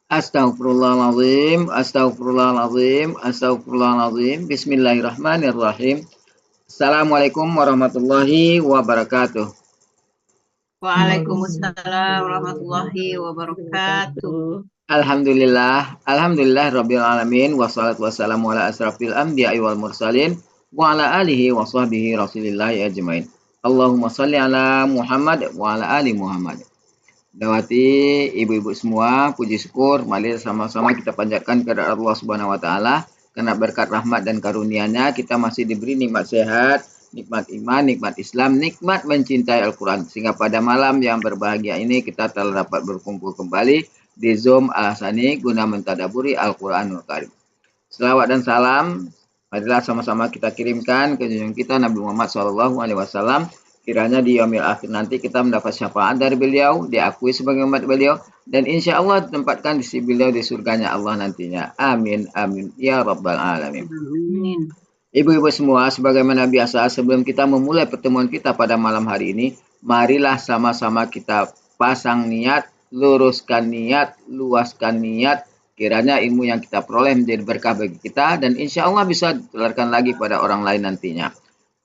Astaghfirullahaladzim, astaghfirullahaladzim, astaghfirullahaladzim. Bismillahirrahmanirrahim. Assalamualaikum warahmatullahi wabarakatuh. Waalaikumsalam warahmatullahi wabarakatuh. Alhamdulillah rabbil alamin wassalatu wassalamu ala asrafil anbiya'i wal mursalin wa ala alihi wa sahbihi rasulillahi ajmain. Allahumma salli ala Muhammad wa ala ali Muhammad. Dawati ibu-ibu semua, puji syukur, mari sama-sama kita panjatkan kepada Allah Subhanahu wa taala karena berkat rahmat dan karunia-Nya kita masih diberi nikmat sehat, nikmat iman, nikmat Islam, nikmat mencintai Al-Qur'an sehingga pada malam yang berbahagia ini kita telah dapat berkumpul kembali di Zoom Al-Hasani guna mentadaburi Al-Qur'anul Karim. Selawat dan salam marilah sama-sama kita kirimkan ke junjungan kita Nabi Muhammad SAW. Kiranya di yaumil akhir nanti kita mendapat syafaat dari beliau, diakui sebagai umat beliau, dan insya Allah ditempatkan di sisi beliau di surganya Allah nantinya. Amin, amin, ya rabbal alamin. Amin. Ibu-ibu semua, sebagaimana biasa, sebelum kita memulai pertemuan kita pada malam hari ini, marilah sama-sama kita pasang niat, luruskan niat, luaskan niat, kiranya ilmu yang kita peroleh menjadi berkah bagi kita, dan insya Allah bisa ditularkan lagi pada orang lain nantinya.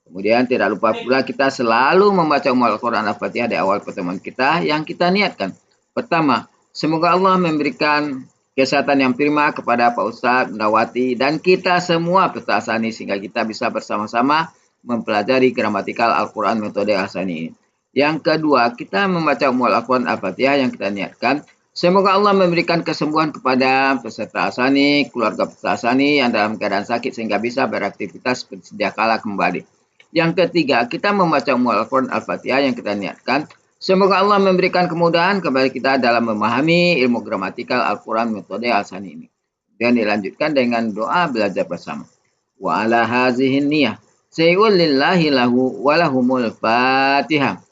Kemudian tidak lupa pula kita selalu membaca Al-Quran Al-Fatihah di awal pertemuan kita yang kita niatkan. Pertama, semoga Allah memberikan kesehatan yang prima kepada Pak Ustadz, Bundawati, dan kita semua peserta Asani sehingga kita bisa bersama-sama mempelajari gramatikal Al-Quran metode Asani ini. Yang kedua, kita membaca Al-Quran Al-Fatihah yang kita niatkan. Semoga Allah memberikan kesembuhan kepada peserta Asani, keluarga peserta Asani yang dalam keadaan sakit sehingga bisa beraktivitas seperti sedia kala kembali. Yang ketiga, kita membaca Al-Quran Al-Fatihah yang kita niatkan. Semoga Allah memberikan kemudahan kepada kita dalam memahami ilmu gramatikal Al-Quran metode Al-Sani ini. Dan dilanjutkan dengan doa belajar bersama. Wa ala hazihin niyah. Sayyul lillahi lahu walahumul fatihah.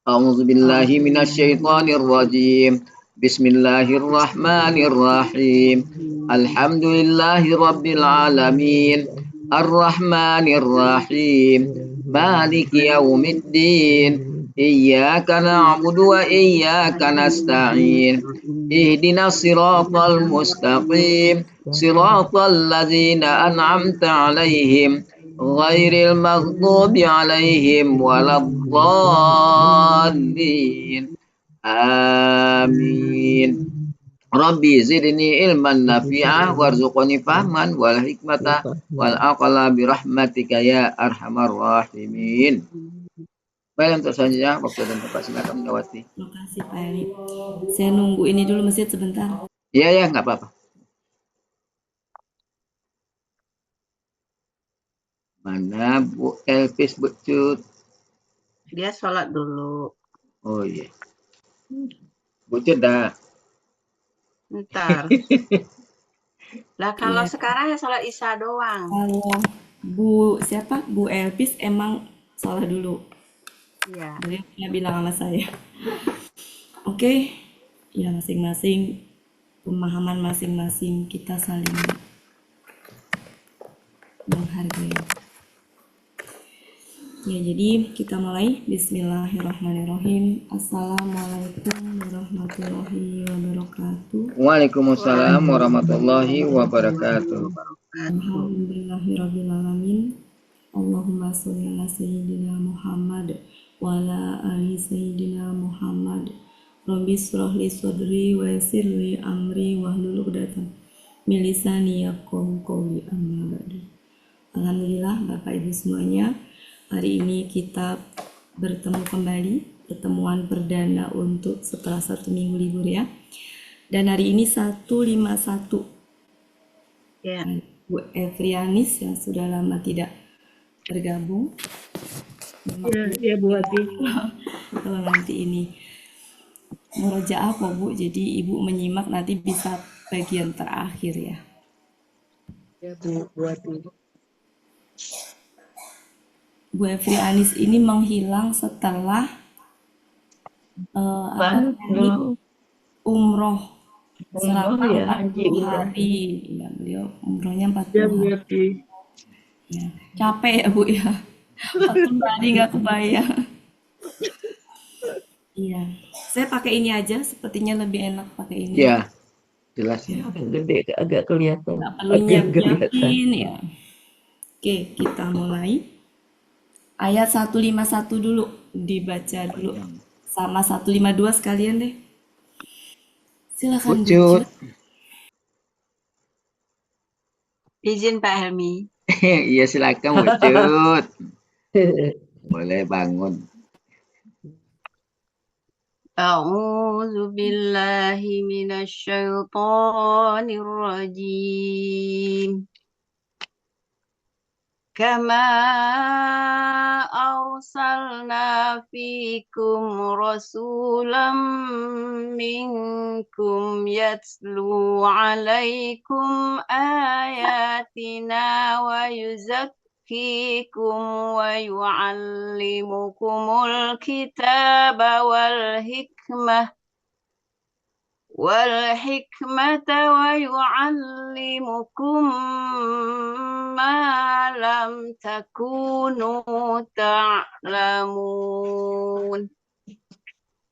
A'udzu billahi minasyaitonir rajim. Bismillahirrahmanirrahim. Alhamdulillahi rabbil alamin. Ar-Rahmanir Rahim. Maliki yaumiddin. Iyyaka na'budu wa iyyaka nasta'in. Ihdinas siratal mustaqim. Siratal ladzina an'amta 'alaihim ghairil maghdubi 'alaihim waladdallin. Amin. Rabbi zidni ilman nafi'ah warzuqni fahman wal hikmata wal aqla birahmatika ya arhamar rahimin. Baik, untuk selanjutnya waktu dan tempat silakan Mendawati. Terima kasih Pak Eli. Saya nunggu ini dulu masjid sebentar. Iya ya, nggak apa-apa. Mana Bu Elvis Bucut? Dia sholat dulu. Oh iya. Bucut dah. Ntar. Lah kalau sekarang ya sholat isya doang. Kalau Bu Elvis emang sholat dulu. Iya. Beliau pernah bilang sama saya. Oke, ya masing-masing pemahaman masing-masing kita saling menghargai. Ya, jadi kita mulai. Bismillahirrahmanirrahim. Assalamualaikum warahmatullahi wabarakatuh. Waalaikumsalam warahmatullahi wabarakatuh. Alhamdulillahirrabbilalamin. Allahumma sholli ala sayyidina Muhammad wa ala ali sayyidina Muhammad. Rabbi shrah li sadri wa yassir li amri wahlul 'uqdatam min lisani yafqahu qawli, amma ba'du. Alhamdulillah Bapak Ibu semuanya, hari ini kita bertemu kembali, pertemuan perdana untuk setelah 1 minggu libur ya. Dan hari ini 151. Ya. Bu Evrianis yang sudah lama tidak bergabung. Iya Bu Ati. Kalau nanti ini murojaah apa Bu, jadi Ibu menyimak nanti bisa bagian terakhir ya. Ya Bu Ati. Bu Evrianis ini menghilang setelah umroh selama 40 hari. Ya, beliau umrohnya 40 hari. Ya, capek ya Bu ya. 40 hari nggak kebayang. Iya, saya pakai ini aja, sepertinya lebih enak pakai ini. Iya. Jelas ya. Agak gede, agak kelihatan. Nggak perlu Agak kelihatan. nyiapin ya. Oke, kita mulai. Ayat 151 dulu, dibaca dulu. Sama 152 sekalian deh. Silakan Ucut. Bucut. Izin Pak Helmi. Iya silakan Ucut. Boleh bangun. A'udzu billahi minasyaitonir rajim. Kama arsalna fikum rasulam minkum yatlu alaikum ayatina wa yuzakkikum wa yu'allimukumul kitaba wal hikmah ويعلمكم ما لم تكونوا تعلمون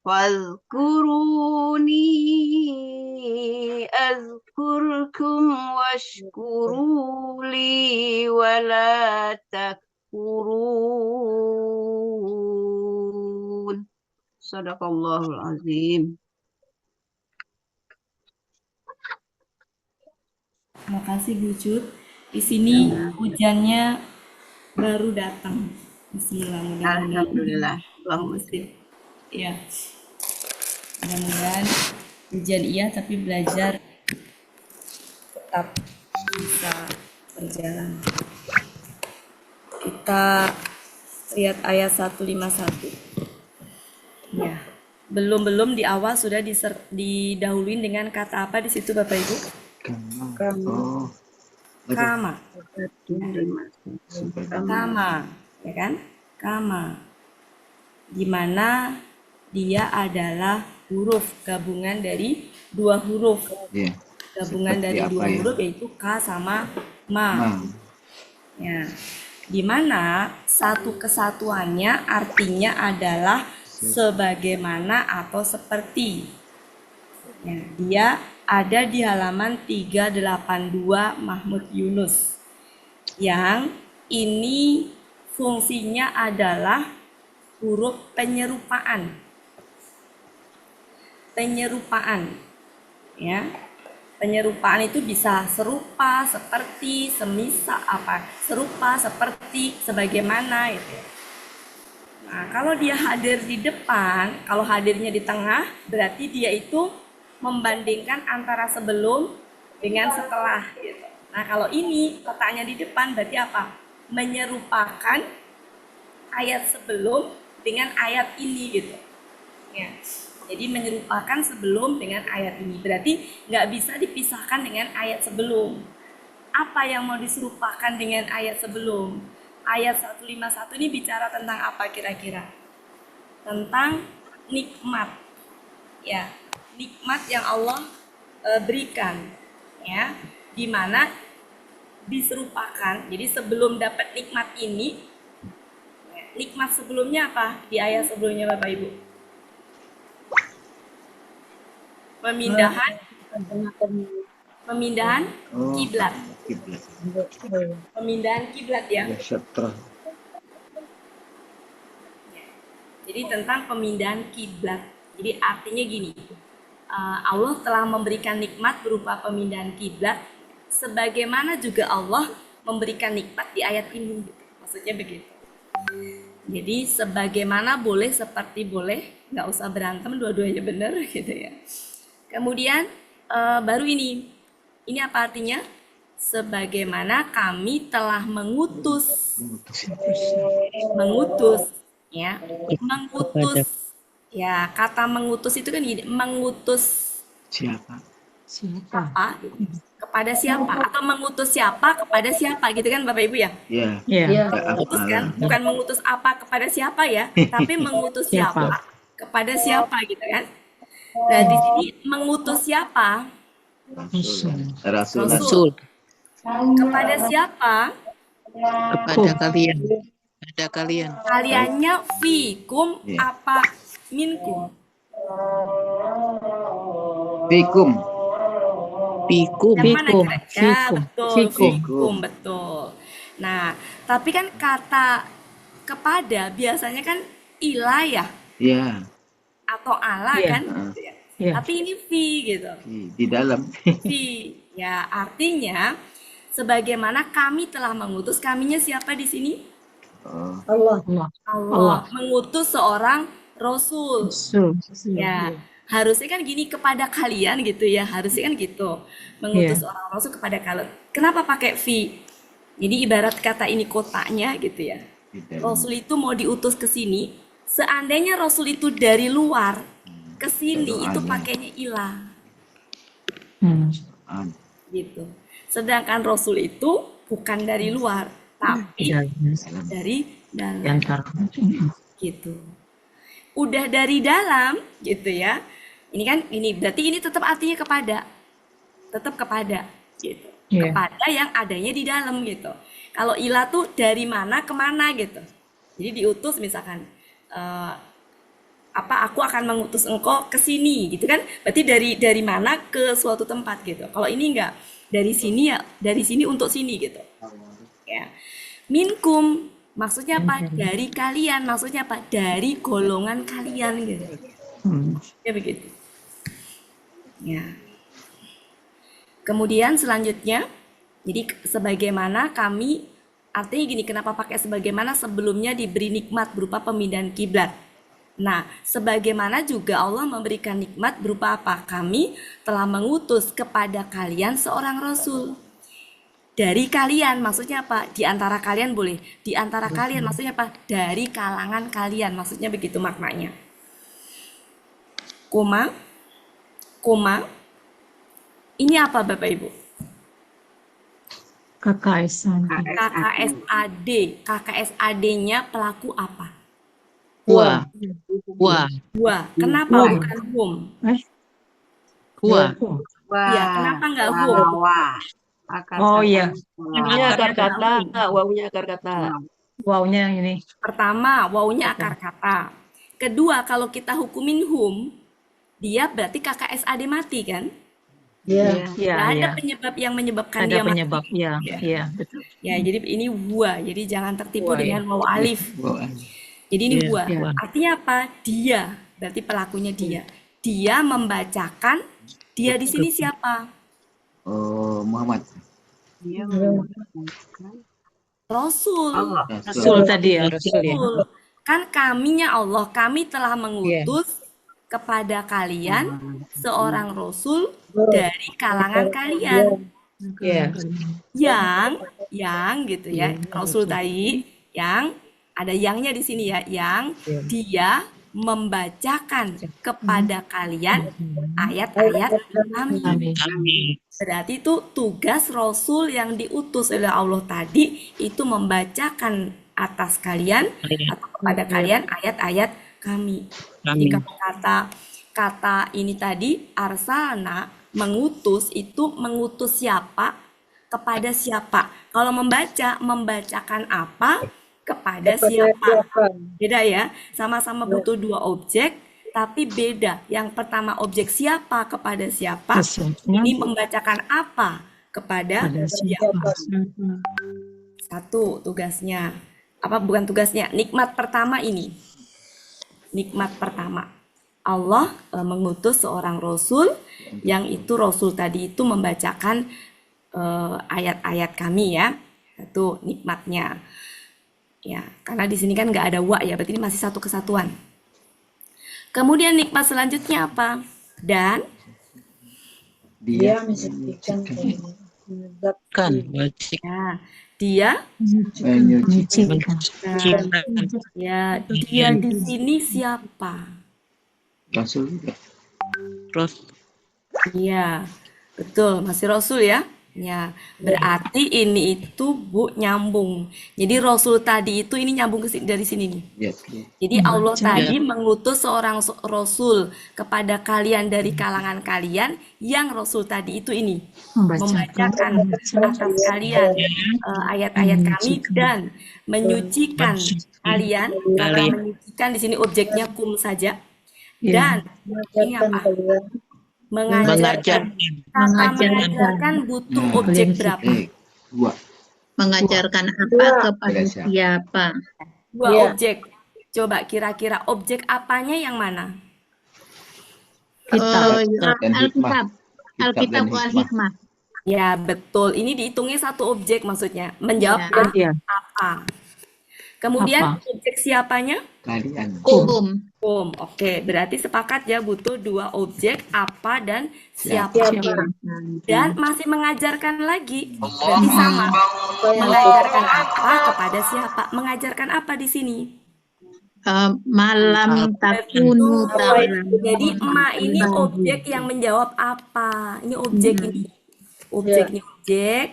واذكروني أذكركم واشكروا لي ولا تكفرون صدق الله العظيم. Makasih Bucut. Di sini hujannya baru datang. Bismillah, mudah-mudahan. Alhamdulillah. Allahumma Ya. Mudah-mudahan hujan iya tapi belajar tetap bisa berjalan. Kita lihat ayat 151. Ya. Belum di awal sudah didahuluin dengan kata apa di situ Bapak Ibu? Oh. Kama. Kama, ya kan? Kama. Di mana dia adalah huruf gabungan dari dua huruf. Iya. Gabungan Seperti dari apa dua ya? huruf yaitu ka sama ma. Ya. Di mana satu kesatuannya artinya adalah sebagaimana atau seperti. Ya, dia ada di halaman 382 Mahmud Yunus. Yang ini fungsinya adalah huruf penyerupaan. Penyerupaan. Ya. Penyerupaan itu bisa serupa, seperti, semisal apa? Serupa, seperti, sebagaimana gitu. Nah, kalau dia hadir di depan, kalau hadirnya di tengah, berarti dia itu membandingkan antara sebelum dengan setelah gitu. Nah, kalau ini letaknya di depan berarti apa? Menyerupakan ayat sebelum dengan ayat ini gitu. Ya. Jadi menyerupakan sebelum dengan ayat ini. Berarti nggak bisa dipisahkan dengan ayat sebelum. Apa yang mau diserupakan dengan ayat sebelum? Ayat 151 ini bicara tentang apa kira-kira? Tentang nikmat. Ya, nikmat yang Allah berikan. Ya, di mana diserupakan. Jadi sebelum dapat nikmat ini, nikmat sebelumnya apa? Di ayat sebelumnya Bapak Ibu. Pemindahan kiblat. Pemindahan kiblat ya. Jadi tentang pemindahan kiblat. Jadi artinya gini, Allah telah memberikan nikmat berupa pemindahan kiblat, sebagaimana juga Allah memberikan nikmat di ayat ini. Maksudnya begitu. Jadi sebagaimana boleh, seperti boleh, nggak usah berantem, dua-duanya benar gitu ya. Kemudian baru ini apa artinya? Sebagaimana kami telah mengutus ya, mengutus ya, kata mengutus itu kan gini, mengutus siapa kepada siapa, atau mengutus siapa kepada siapa gitu kan Bapak Ibu ya? Iya. Mengutus kan, bukan mengutus apa kepada siapa ya, tapi mengutus siapa kepada siapa gitu kan? Nah di sini mengutus siapa? Rasul. Kepada siapa? Kepada kalian. Kepada kalian. Kaliannya fikum apa minkum? Fikum. Fikum. Yang mana Fikum. kira-kira? Ya, Fikum. betul. Fikum. Fikum, betul. Nah, tapi kan kata kepada biasanya kan ilah ya, Ya, atau Allah Iya. kan, heeh, gitu ya. Iya. Tapi ini fi gitu. di dalam. Fi, ya artinya sebagaimana kami telah mengutus, kaminya siapa di sini? Oh, Allah. Allah mengutus seorang rasul. Rasul. Ya, harusnya kan gini kepada kalian gitu ya, harusnya kan gitu. Mengutus Iya. orang rasul kepada kalian. Kenapa pakai fi? Jadi ibarat kata ini kotaknya gitu ya. di dalam. Rasul itu mau diutus ke sini, seandainya rasul itu dari luar ke sini itu Doanya. pakainya ilah Ah, gitu. Sedangkan rasul itu bukan dari luar, tapi dari dalam Yang sekarang. gitu. Udah dari dalam gitu ya. Ini kan ini berarti ini tetap artinya kepada. Tetap kepada gitu. Iya. Kepada yang adanya di dalam gitu. Kalau ilah tuh dari mana kemana gitu. Jadi diutus misalkan aku akan mengutus engkau ke sini gitu kan. Berarti dari mana ke suatu tempat gitu. Kalau ini enggak, dari sini ya, dari sini untuk sini gitu. Ya. Minkum maksudnya apa? Dari kalian, maksudnya apa? Dari golongan kalian gitu. Ya begitu. Ya. Kemudian selanjutnya, jadi sebagaimana kami, artinya gini, kenapa pakai sebagaimana sebelumnya diberi nikmat berupa pemindahan kiblat. Nah, sebagaimana juga Allah memberikan nikmat berupa apa? Kami telah mengutus kepada kalian seorang rasul. Dari kalian, maksudnya apa? Di antara kalian boleh. Di antara kalian, maksudnya apa? Dari kalangan kalian, maksudnya begitu maknanya. Koma. Ini apa Bapak Ibu? KKSan. KKSAD. KKSAD-nya pelaku apa? Wa. Wa. Wa. Kenapa Hum. bukan hum? Wa. Ya, kenapa nggak hum? Oh iya. Ininya akar kata, wawunya akar kata. Wownya yang ini. Pertama, wawunya akar kata. Kedua, kalau kita hukumin hum, dia berarti KKSAD mati kan? Iya. Nggak ada Iya. penyebab yang menyebabkan Ada dia mati. penyebab. Iya. Ya. Iya. Betul. Ya, jadi ini wa. Jadi jangan tertipu Wa, ya. dengan waw alif. Wow. Jadi ini Iya, wa. iya. Artinya apa? Dia. Berarti pelakunya dia. Dia membacakan. Dia di sini siapa? Oh, Muhammad. Rasul. Rasul tadi ya. Rasul ya. Rasul. Kan kaminya Allah, kami telah mengutus kepada kalian seorang rasul dari kalangan kalian Iya. yang gitu ya, rasul tadi yang ada yangnya di sini ya, yang dia membacakan kepada kalian ayat-ayat kami. Amin. Berarti itu tugas rasul yang diutus oleh Allah tadi itu membacakan atas kalian atau kepada kalian ayat-ayat kami. Jadi kalau kata ini tadi arsalna mengutus itu mengutus siapa kepada siapa. Kalau membacakan apa kepada siapa. Beda ya. Sama-sama butuh dua objek tapi beda. Yang pertama objek siapa kepada siapa. Ini membacakan apa kepada siapa. Satu tugasnya. Apa bukan tugasnya? Nikmat pertama ini. Nikmat pertama. Allah mengutus seorang rasul yang itu rasul tadi itu membacakan ayat-ayat kami ya. Itu nikmatnya. Ya, karena di sini kan nggak ada wa ya, berarti ini masih satu kesatuan. Kemudian nikmat selanjutnya apa? Dan Dia Kan. ya, dia menyucikan. ya, dia di sini siapa? Rasul juga. Terus. Iya, betul, masih Rasul ya. Ya, berarti ini itu Bu nyambung. Jadi Rasul tadi itu ini nyambung dari sini nih. Ya. Jadi Allah tadi mengutus seorang Rasul kepada kalian dari kalangan kalian yang Rasul tadi itu ini membacakan atas kalian ayat-ayat kami dan menyucikan kalian. Kata menyucikan di sini objeknya kum saja. Dan ini apa? Mengajarkan. Kata Mengajarkan. mengajarkan butuh Nah, objek berapa? Dua. Mengajarkan apa kepada siapa? Dua Iya. objek. Coba kira-kira objek apanya yang mana? Eh, Dan hikmah. Alkitab. Alkitab wal hikmah. Ya, betul. Ini dihitungnya satu objek maksudnya. Menjawab Iya. apa? Kemudian objek siapanya? Kalian. Kum. Oke, berarti sepakat ya butuh dua objek apa dan siapa. Dan masih mengajarkan lagi. Berarti sama. Mengajarkan apa kepada siapa? Mengajarkan apa di sini? Malam takunu ta'lam. Jadi emak ini objek yang menjawab apa? Ini objek ini. Objeknya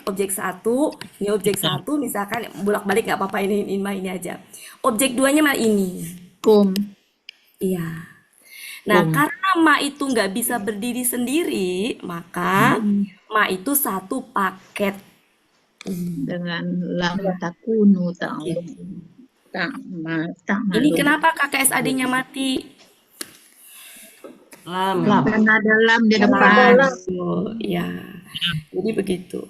objek satu, ini objek satu, misalkan bolak-balik nggak apa-apa ini aja. Objek duanya mah ini. Kum. Iya. Nah, karena ma itu nggak bisa berdiri sendiri, maka ma itu satu paket. Dengan lam takunu ta'lam. Ini kenapa kakak SAD-nya mati? Lam. Karena ada lam di depan. Oh, ya. Jadi begitu.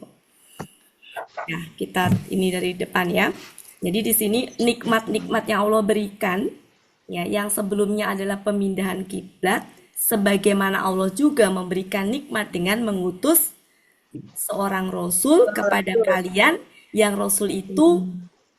Ya, kita ini dari depan ya. Jadi di sini nikmat-nikmat yang Allah berikan, ya, yang sebelumnya adalah pemindahan kiblat, sebagaimana Allah juga memberikan nikmat dengan mengutus seorang rasul kepada kalian, yang rasul itu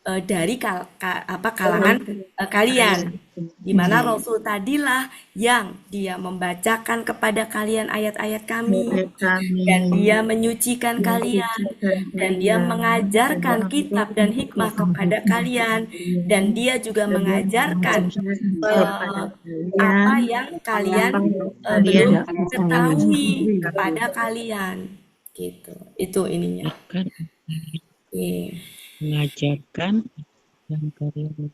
dari kalangan kalian, di mana rasul tadilah yang dia membacakan kepada kalian ayat-ayat kami, dan dia menyucikan kalian, dan dia mengajarkan kitab dan hikmah kepada kalian, dan dia juga mengajarkan apa yang kalian belum ketahui kepada kalian, gitu. Itu ininya. Mengajarkan yang kalian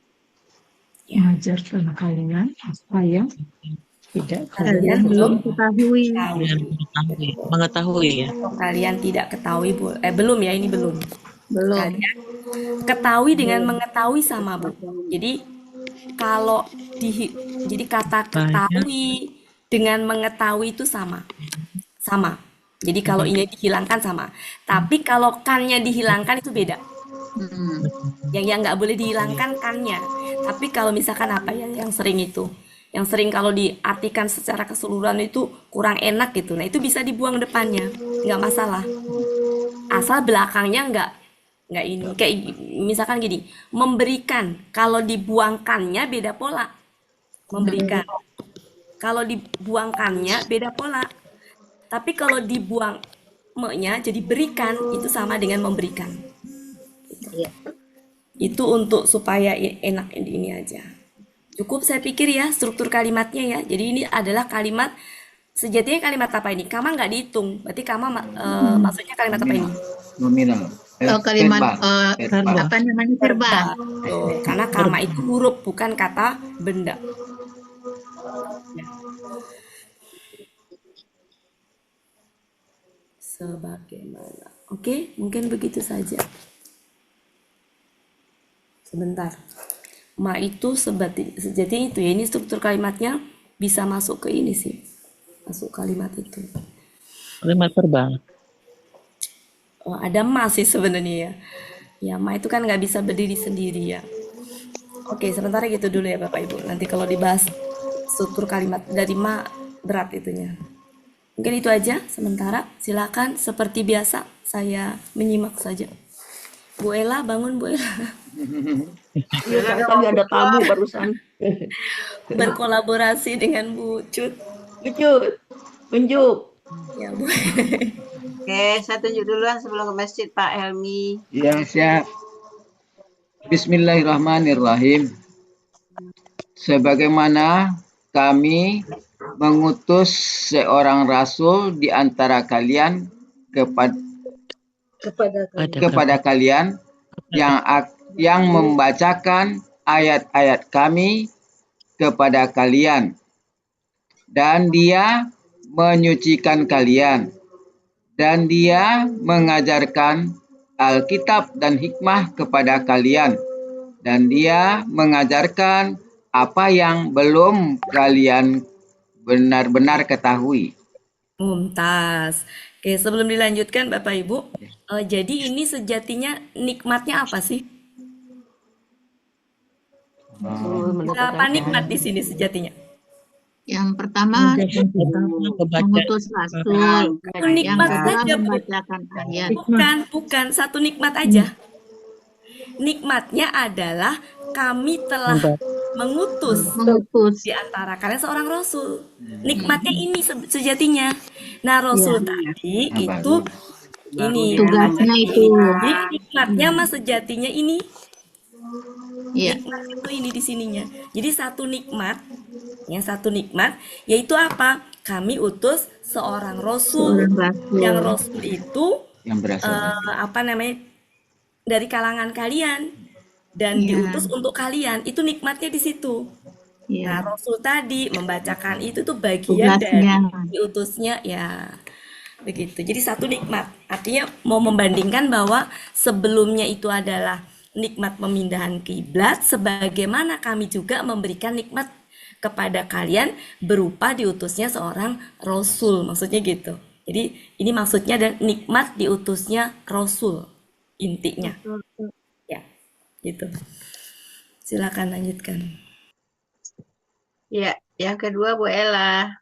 Mengajarkan kalian apa yang tidak Kalian belum ketahui. mengetahui ya. Kalian tidak ketahui, Bu. Belum ya, ini belum. Belum. Kalian ketahui dengan mengetahui sama, Bu. Jadi kalau jadi kata ketahui dengan mengetahui itu sama. Sama. Jadi kalau ini dihilangkan sama. Tapi kalau kannya dihilangkan itu beda. Yang nggak boleh dihilangkan kannya. Tapi kalau misalkan apa yang sering itu, yang sering kalau diartikan secara keseluruhan itu kurang enak gitu, nah itu bisa dibuang depannya, nggak masalah, asal belakangnya nggak ini. Kayak misalkan gini, memberikan, kalau dibuangkannya beda pola. Memberikan, kalau dibuangkannya beda pola. Tapi kalau dibuang me-nya jadi berikan, itu sama dengan memberikan. Itu untuk supaya enak ini aja. Cukup saya pikir ya struktur kalimatnya ya. Jadi ini adalah kalimat, sejatinya kalimat apa ini? Kama nggak dihitung. Berarti kama maksudnya kalimat apa ini? Nominal. Kalimat Verbal. apa namanya verbal. Karena kama itu huruf, bukan kata benda. Sebagaimana. Oke, mungkin begitu saja. Sebentar. Ma itu sejatinya itu ya, ini struktur kalimatnya bisa masuk ke ini sih. Masuk kalimat itu. Kalimat verbal. Ada ma sih sebenarnya ya. Ya, ma itu kan nggak bisa berdiri sendiri ya. Oke, sementara gitu dulu ya Bapak Ibu. Nanti kalau dibahas struktur kalimat dari ma berat itunya. Mungkin itu aja sementara. Silakan seperti biasa saya menyimak saja. Bu Ella, bangun Bu Ella. Iya, tadi ada tamu barusan. Berkolaborasi dengan Bu Cut. Lucu. Unjuk. Ya Bu. Oke, saya tunjuk duluan sebelum ke masjid Pak Helmi. Ya, siap. Bismillahirrahmanirrahim. Sebagaimana kami mengutus seorang rasul di antara kalian kepada kalian yang membacakan ayat-ayat kami kepada kalian, dan dia menyucikan kalian, dan dia mengajarkan Alkitab dan hikmah kepada kalian, dan dia mengajarkan apa yang belum kalian benar-benar ketahui. Mumtaz. Oke, sebelum dilanjutkan Bapak Ibu, jadi ini sejatinya nikmatnya apa sih? Rasul mendapatkan Apa nikmat di cahaya. sini sejatinya? Yang pertama Pertama kebaca mengutus rasul. Satu Yang nikmat kedua saja, Bu. membacakan ayat. Bukan satu nikmat aja. Nikmatnya adalah kami telah mengutus Mengutus. di antara kalian seorang rasul. Nikmatnya ini sejatinya. Nah, rasul Ya, tadi Nah, itu Baru ini dia tugasnya ngajarin itu. kita. jadi nikmatnya mas sejatinya ini. Ya, Nikmat itu ini di sininya. Jadi satu nikmat yaitu apa? Kami utus seorang rasul. seorang Yang rasul. rasul itu yang berasal dari apa namanya? Dari kalangan kalian dan Ya, diutus untuk kalian. Itu nikmatnya di situ. Nah, ya. rasul tadi membacakan itu tuh bagian Tugasnya. dari diutusnya ya begitu. Jadi satu nikmat. Artinya mau membandingkan bahwa sebelumnya itu adalah nikmat pemindahan kiblat, sebagaimana kami juga memberikan nikmat kepada kalian berupa diutusnya seorang rasul. Maksudnya gitu. Jadi ini maksudnya dan nikmat diutusnya rasul intinya. Ya, gitu. Silakan lanjutkan. Ya, yang kedua Bu Ella.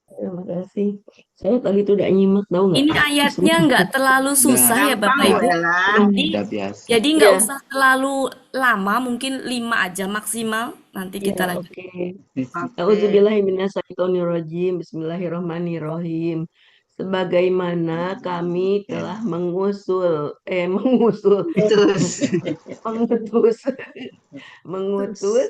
Terima kasih. Saya tadi tuh udah nyimak, tahu nggak? Ini ayatnya nggak terlalu susah ya Gampang Bapak Bu Ibu. Ella. Nanti sudah biasa. jadi nggak Ya, usah terlalu lama, mungkin 5 aja maksimal. Nanti kita ya, lanjut. oke. Oke. Auzubillahiminasyaitonirrajim. Bismillahirrahmanirrahim. Sebagaimana kami telah Terus. mengutus mengutus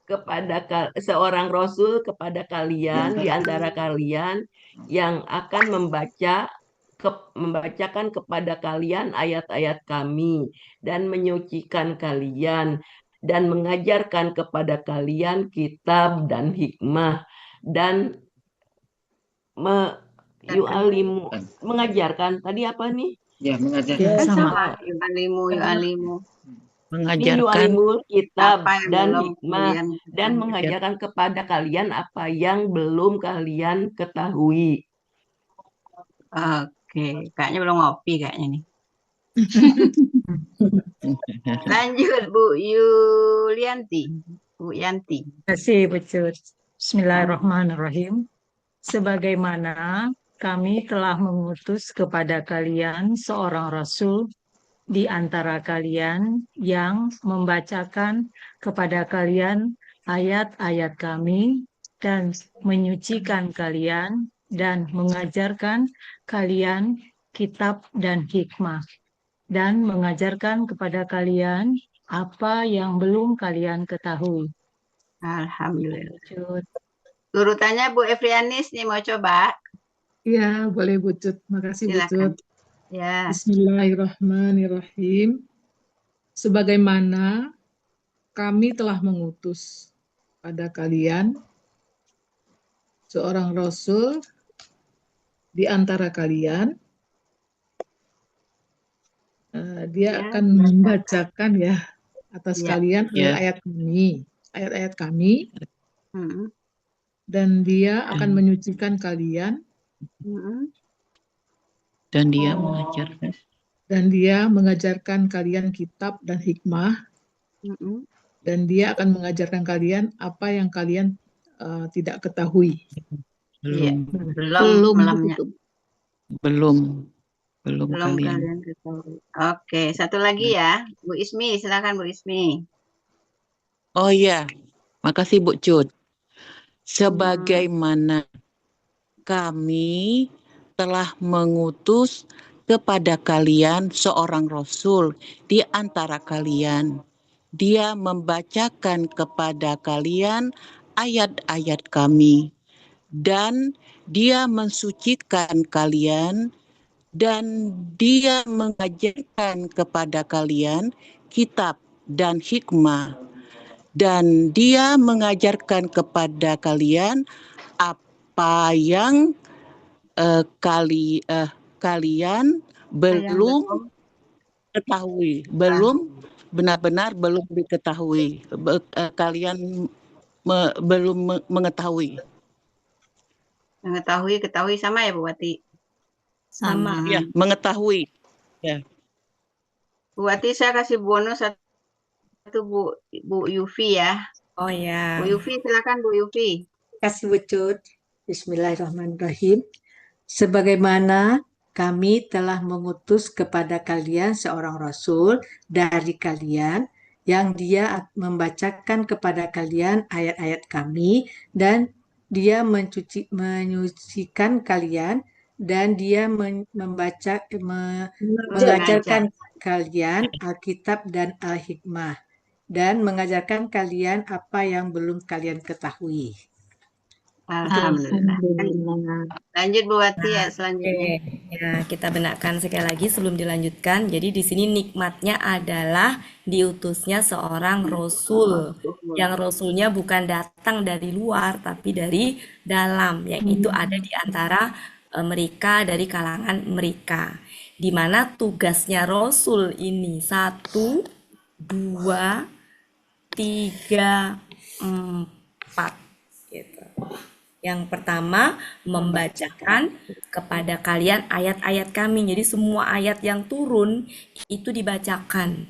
kepada seorang rasul kepada kalian di antara kalian yang akan membacakan kepada kalian ayat-ayat kami dan menyucikan kalian dan mengajarkan kepada kalian kitab dan hikmah dan me, yu'alimu mengajarkan tadi apa nih? Ya, mengajar. Ya, Kan sama. sama. Yu'alimu. Mengajarkan Yu'alimul kitab Apa yang dan belum hikmah kalian dan ketahui. mengajarkan kepada kalian apa yang belum kalian ketahui. Oke, kayaknya belum ngopi kayaknya nih. Lanjut Bu Yulianti. Bu Yanti. Terima kasih, betul. Bismillahirrahmanirrahim. Sebagaimana kami telah mengutus kepada kalian seorang rasul di antara kalian yang membacakan kepada kalian ayat-ayat kami dan menyucikan kalian dan mengajarkan kalian kitab dan hikmah dan mengajarkan kepada kalian apa yang belum kalian ketahui. Alhamdulillah. Lanjut. Urutannya Bu Efrianis nih mau coba. Ya, boleh Bu Cut. Makasih Bu Silakan. Cut. Ya. Bismillahirrahmanirrahim. Sebagaimana kami telah mengutus pada kalian seorang rasul di antara kalian, dia Ya, akan membacakan ya atas ya. kalian Ya. ayat-ayat kami, Mm-mm. dan dia akan menyucikan kalian, Mm-mm. Dan dia mengajarkan. dan dia mengajarkan kalian kitab dan hikmah, Mm-mm. dan dia akan mengajarkan kalian apa yang kalian tidak ketahui. Iya. Belum. Belum melamnya. Belum Belum kalian. kalian ketahui. Oke, satu lagi ya. Bu Ismi, silakan Bu Ismi. Oh iya, makasih Bu Cut. Sebagaimana kami telah mengutus kepada kalian seorang rasul di antara kalian. Dia membacakan kepada kalian ayat-ayat kami dan dia mensucikan kalian dan dia mengajarkan kepada kalian kitab dan hikmah dan dia mengajarkan kepada kalian apa yang kalian belum ketahui, belum benar-benar belum diketahui, kalian belum mengetahui. Mengetahui, ketahui sama ya Bu Wati? Sama. Ya, mengetahui. Ya. Bu Wati, saya kasih bonus satu Bu Yufi ya. Oh ya. Bu Yufi, silakan Bu Yufi. Kasih wujud. Bismillahirrahmanirrahim. Sebagaimana kami telah mengutus kepada kalian seorang rasul dari kalian yang dia membacakan kepada kalian ayat-ayat kami dan dia menyucikan kalian dan dia mengajarkan kalian Alkitab dan Al-Hikmah dan mengajarkan kalian apa yang belum kalian ketahui. Alhamdulillah. Lanjut Bu Wati ya selanjutnya. Ya, kita benarkan sekali lagi sebelum dilanjutkan. Jadi di sini nikmatnya adalah diutusnya seorang rasul. Yang rasulnya bukan datang dari luar tapi dari dalam, yaitu ada di antara mereka, dari kalangan mereka. Di mana tugasnya rasul ini 1, 2, 3, 4 gitu. Yang pertama, membacakan kepada kalian ayat-ayat kami. Jadi semua ayat yang turun itu dibacakan.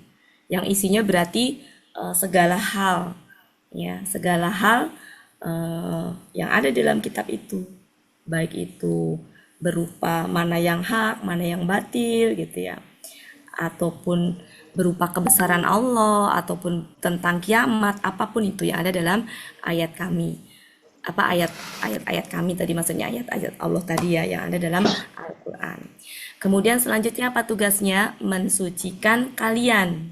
Yang isinya berarti segala hal, ya, segala hal yang ada dalam kitab itu. Baik itu berupa mana yang hak, mana yang batil gitu ya. Ataupun berupa kebesaran Allah, ataupun tentang kiamat, apapun itu yang ada dalam ayat kami. Apa ayat-ayat kami tadi, maksudnya ayat-ayat Allah tadi ya yang ada dalam Al-Quran. Kemudian selanjutnya apa tugasnya? Mensucikan kalian.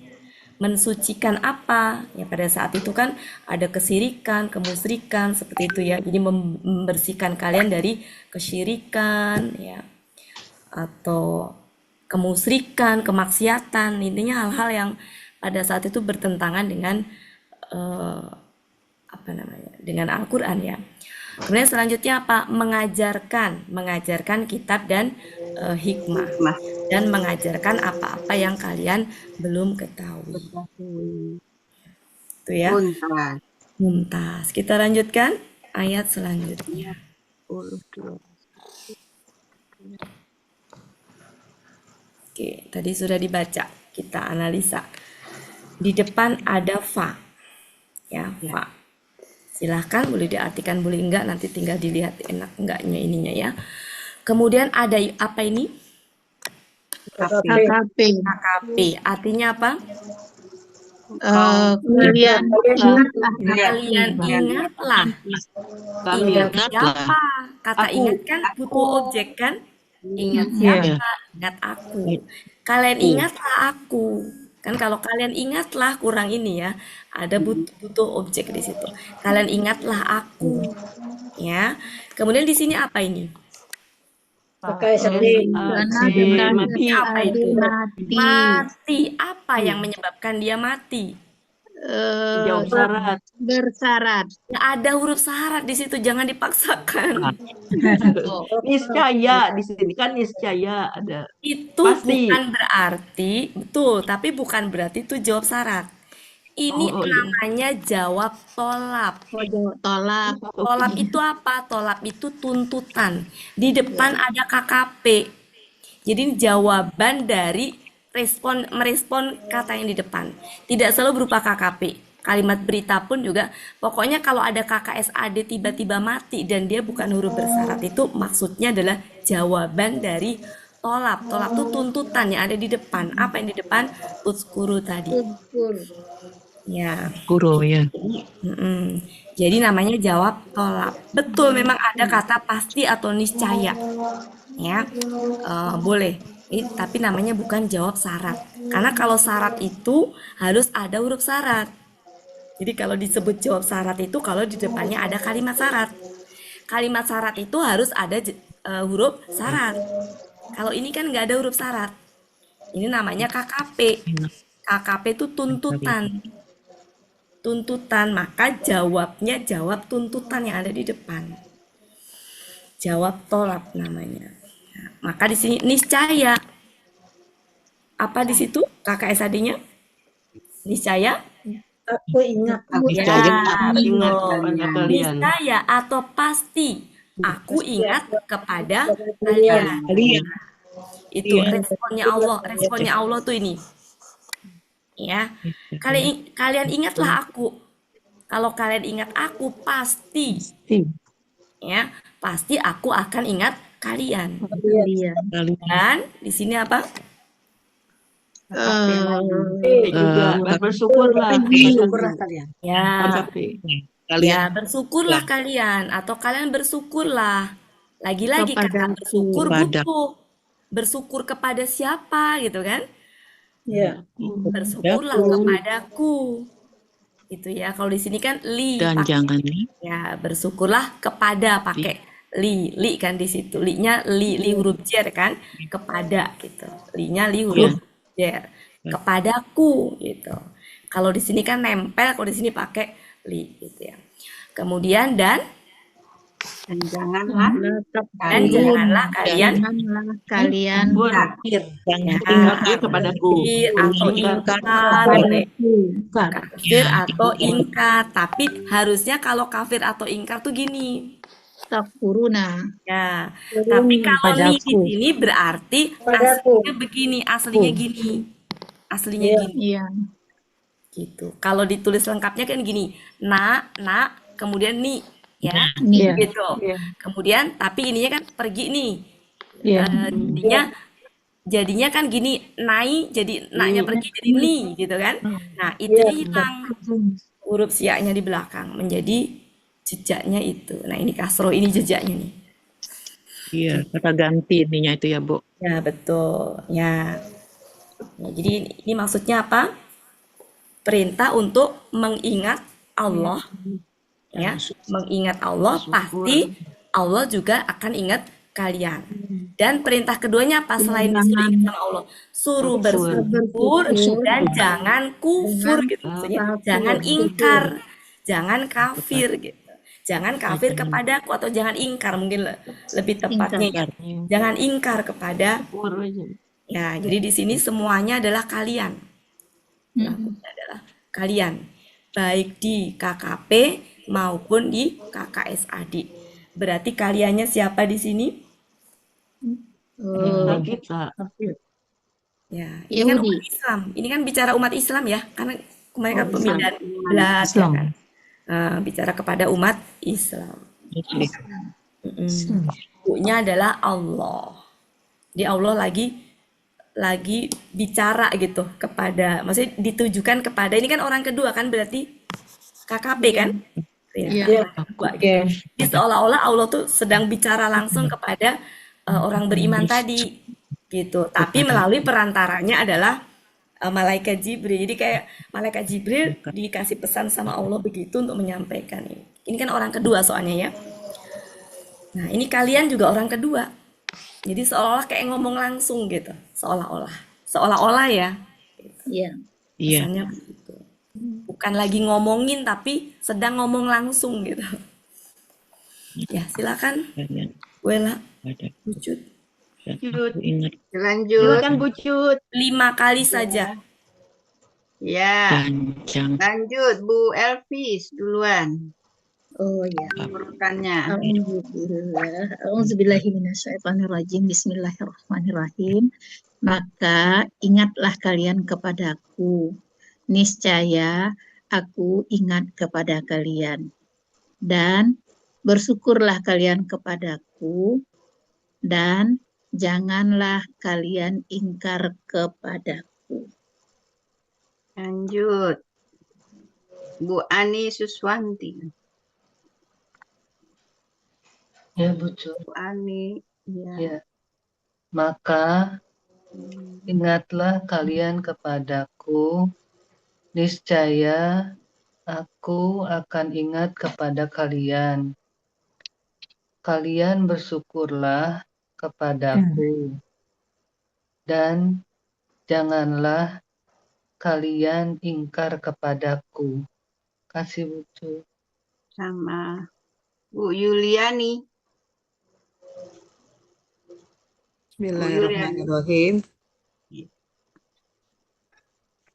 Mensucikan apa? Ya pada saat itu kan ada kesyirikan, kemusyrikan seperti itu ya. Jadi membersihkan kalian dari kesyirikan ya, atau kemusyrikan, kemaksiatan. Intinya hal-hal yang pada saat itu bertentangan dengan dengan Al-Quran ya. Kemudian selanjutnya apa? Mengajarkan kitab dan hikmah, dan mengajarkan apa-apa yang kalian belum ketahui. Itu ya. Mumtaz. Kita lanjutkan ayat selanjutnya. Oke, tadi sudah dibaca. Kita analisa. Di depan ada fa. Ya, fa. Silahkan boleh diartikan, boleh enggak, nanti tinggal dilihat enak enggaknya ininya ya. Kemudian ada apa ini? KKP. Artinya apa? Kalian ingatlah. Ingat siapa? Kata ingat kan butuh objek kan? Ingat siapa? Ingat aku. Kalian ingatlah aku. Kan kalau kalian ingatlah kurang ini ya, ada butuh objek di situ. Kalian ingatlah aku, ya. Kemudian di sini apa ini? Mati. Apa itu? Mati. Apa yang menyebabkan dia mati? Jawab syarat. Bersyarat. Nggak ada huruf syarat di situ, jangan dipaksakan. Niscaya di sini kan niscaya ada. Itu Pasti. bukan berarti, betul, tapi bukan berarti itu jawab syarat. Ini namanya jawab tolap. Tolak. Tolap itu apa? Tolap itu tuntutan. Di depan ada KKP. Jadi ini jawaban dari merespon kata yang di depan. Tidak selalu berupa KKP. Kalimat berita pun juga, pokoknya kalau ada KKSAD tiba-tiba mati dan dia bukan huruf bersyarat, itu maksudnya adalah jawaban dari tolap. Tolap itu tuntutan yang ada di depan. Apa yang di depan? Utskuru tadi. Ya. Guru ya. Jadi namanya jawab tolap. Betul, memang ada kata pasti atau niscaya. Ya, boleh. Tapi namanya bukan jawab syarat. Karena kalau syarat itu harus ada huruf syarat. Jadi kalau disebut jawab syarat itu kalau di depannya ada kalimat syarat. Kalimat syarat itu harus ada huruf syarat. Kalau ini kan nggak ada huruf syarat. Ini namanya KKP. KKP itu tuntutan. Tuntutan, maka jawabnya jawab tuntutan yang ada di depan. Jawab tolap namanya. Nah, maka di sini niscaya. Apa di situ KKSAD-nya? Niscaya? Aku ingat. Niscaya atau pasti Aku ingat kepada kalian. Kalian. Itu Iya. responnya Allah tuh ini. Ya. Kalian ingatlah aku. Kalau kalian ingat aku pasti ya, pasti aku akan ingat kalian. Kalian. Dan di sini apa? juga bersyukurlah Bersyukurlah kalian. Ya, Kalian ya bersyukurlah kalian atau kalian bersyukurlah. Lagi-lagi kata bersyukur butuh. Bersyukur kepada siapa gitu kan? Ya. Bersyukurlah kepadaku. Gitu ya. Kalau di sini kan li dan pakai. jangan Ya, bersyukurlah kepada pakai li kan di situ. Li-nya li huruf jer kan? Kepada gitu. Li-nya li huruf jer. Kepadaku gitu. Kalau di sini kan nempel, kalau di sini pakai li gitu ya. Kemudian dan janganlah kalian kafir kafir kepadaku. atau ingkar kafir atau ingkar. Tapi harusnya kalau kafir atau ingkar tuh gini. Takfuruna. Ya, tapi kalau nih di sini berarti aslinya begini, aslinya gini. Aslinya gini. Iya. Gitu. Kalau ditulis lengkapnya kan gini. Kemudian ni ya. Iya. Gitu. Kemudian tapi ininya kan pergi nih. Iya. Jadinya kan gini, nai jadi naknya pergi jadi ni gitu kan. Nah, itu hilang. Huruf siaknya di belakang menjadi jejaknya itu. Nah, ini kasroh, ini jejaknya nih. Iya, kata ganti ininya itu ya, Bu. Ya, betul. Ya. Jadi ini maksudnya apa? Perintah untuk mengingat Allah. Ya, mengingat Allah pasti Allah juga akan ingat kalian. Dan perintah keduanya apa selain disuruh ingat sama Allah? Suruh bersyukur dan jangan kufur gitu. Maksudnya jangan ingkar, jangan kafir gitu. Jangan kafir kepadaku atau jangan ingkar mungkin lebih tepatnya ya. Jangan ingkar kepada ya, jadi di sini semuanya adalah kalian. Adalah kalian. Baik di KKP maupun di KKSAD. Berarti kaliannya siapa di sini? Kita. Ya, ini kan umat Islam. Ini kan bicara umat Islam ya, karena mereka pemindahan kiblat ya kan. Bicara kepada umat Islam. Ibunya adalah Allah. Jadi Allah lagi bicara gitu kepada, maksudnya ditujukan kepada, ini kan orang kedua kan berarti KKP kan? Iya. Jadi seolah-olah Allah tuh sedang bicara langsung kepada orang beriman tadi gitu. Tapi melalui perantaranya adalah malaikat Jibril. Jadi kayak malaikat Jibril dikasih pesan sama Allah begitu untuk menyampaikan ini. Ini kan orang kedua soalnya ya. Nah, ini kalian juga orang kedua. Jadi seolah-olah kayak ngomong langsung gitu. Seolah-olah ya. Iya. Pesannya begitu. Bukan lagi ngomongin tapi sedang ngomong langsung gitu. Ya, silakan. Wela, Bucut. Lanjut. Silakan Bucut. 5 kali saja. Ya. Lanjut Bu Elvis duluan. Oh ya. Urutannya. Auzubillahiminasyaitonirrajim. Bismillahirrahmanirrahim. Maka ingatlah kalian kepadaku. Niscaya aku ingat kepada kalian. Dan bersyukurlah kalian kepadaku. Dan janganlah kalian ingkar kepadaku. Lanjut. Bu Ani Suswanti. Ya, Bucu. Bu Ani. Ya. Maka ingatlah kalian kepadaku, niscaya aku akan ingat kepada kalian. Kalian bersyukurlah kepadaku. Dan janganlah kalian ingkar kepadaku. Kasih Bucu. Sama Bu Yuliani. Bismillahirrahmanirrahim.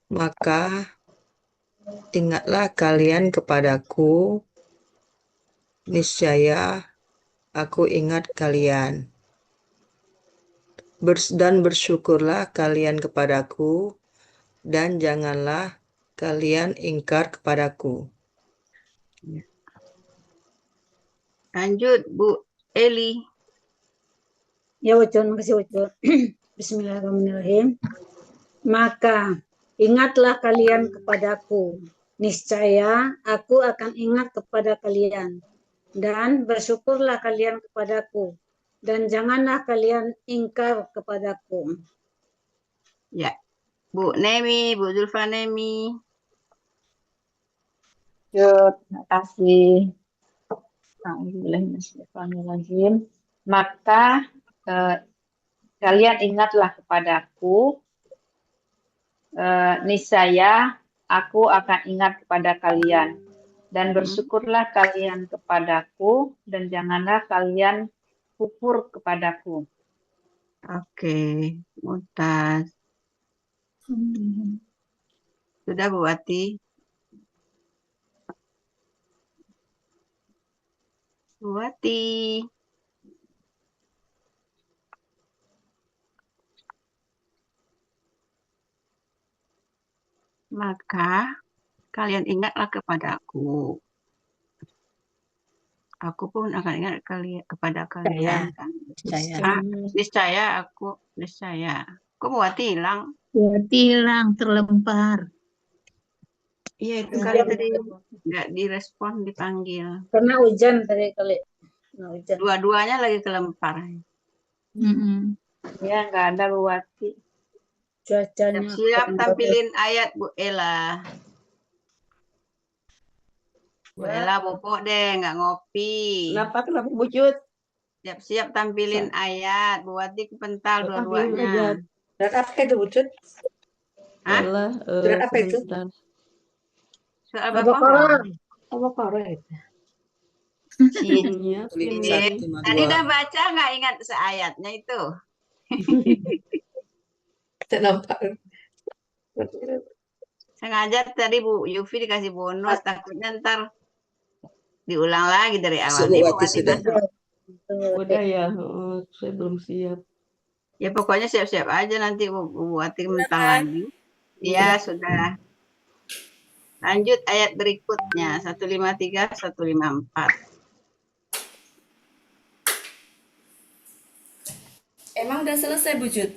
Maka ingatlah kalian kepadaku, niscaya aku ingat kalian. Dan bersyukurlah kalian kepadaku, dan janganlah kalian ingkar kepadaku. Lanjut, Bu Eli. Ya, Ucun, makasih Ucun. Bismillahirrahmanirrahim. Maka ingatlah kalian kepadaku, niscaya aku akan ingat kepada kalian, dan bersyukurlah kalian kepadaku, dan janganlah kalian ingkar kepadaku. Ya, Bu Nemi, Bu Zulfanemi. Terima kasih. Alhamdulillahirrahmanirrahim. Maka kalian ingatlah kepadaku, niscaya aku akan ingat kepada kalian, dan bersyukurlah kalian kepadaku, dan janganlah kalian kufur kepadaku. Oke, Mumtaz. Sudah Bu Wati? Bu Wati. Maka kalian ingatlah kepadaku. Aku pun akan ingat kepada kalian. Niscaya aku. Kok Bu Wati hilang? Hilang, terlempar. Iya, itu kali tadi nggak direspon, dipanggil. Karena hujan tadi kali. Dua-duanya lagi kelempar. Ya, nggak ada Bu Wati. Cuacanya. Siap tampilin ayat Bu Ella. Bu Ella bobok deh, nggak ngopi. Kenapa Bu Cut? Siap-siap tampilin ayat. Bu Wati kepental dua-duanya. Surat apa itu, Bu Cut? Hah? Surat apa itu? Surat Al-Baqarah. Al-Baqarah itu. Tadi udah baca nggak ingat seayatnya itu? Tidak nampak. Sengaja tadi Bu Yufi dikasih bonus, takutnya ntar diulang lagi dari awal. Nih, Bu Wati masuk. Udah ya, saya belum siap. Ya pokoknya siap-siap aja nanti Bu Wati mental lagi. Ya sudah. Lanjut ayat berikutnya 153 154. Emang udah selesai, Bu Jud?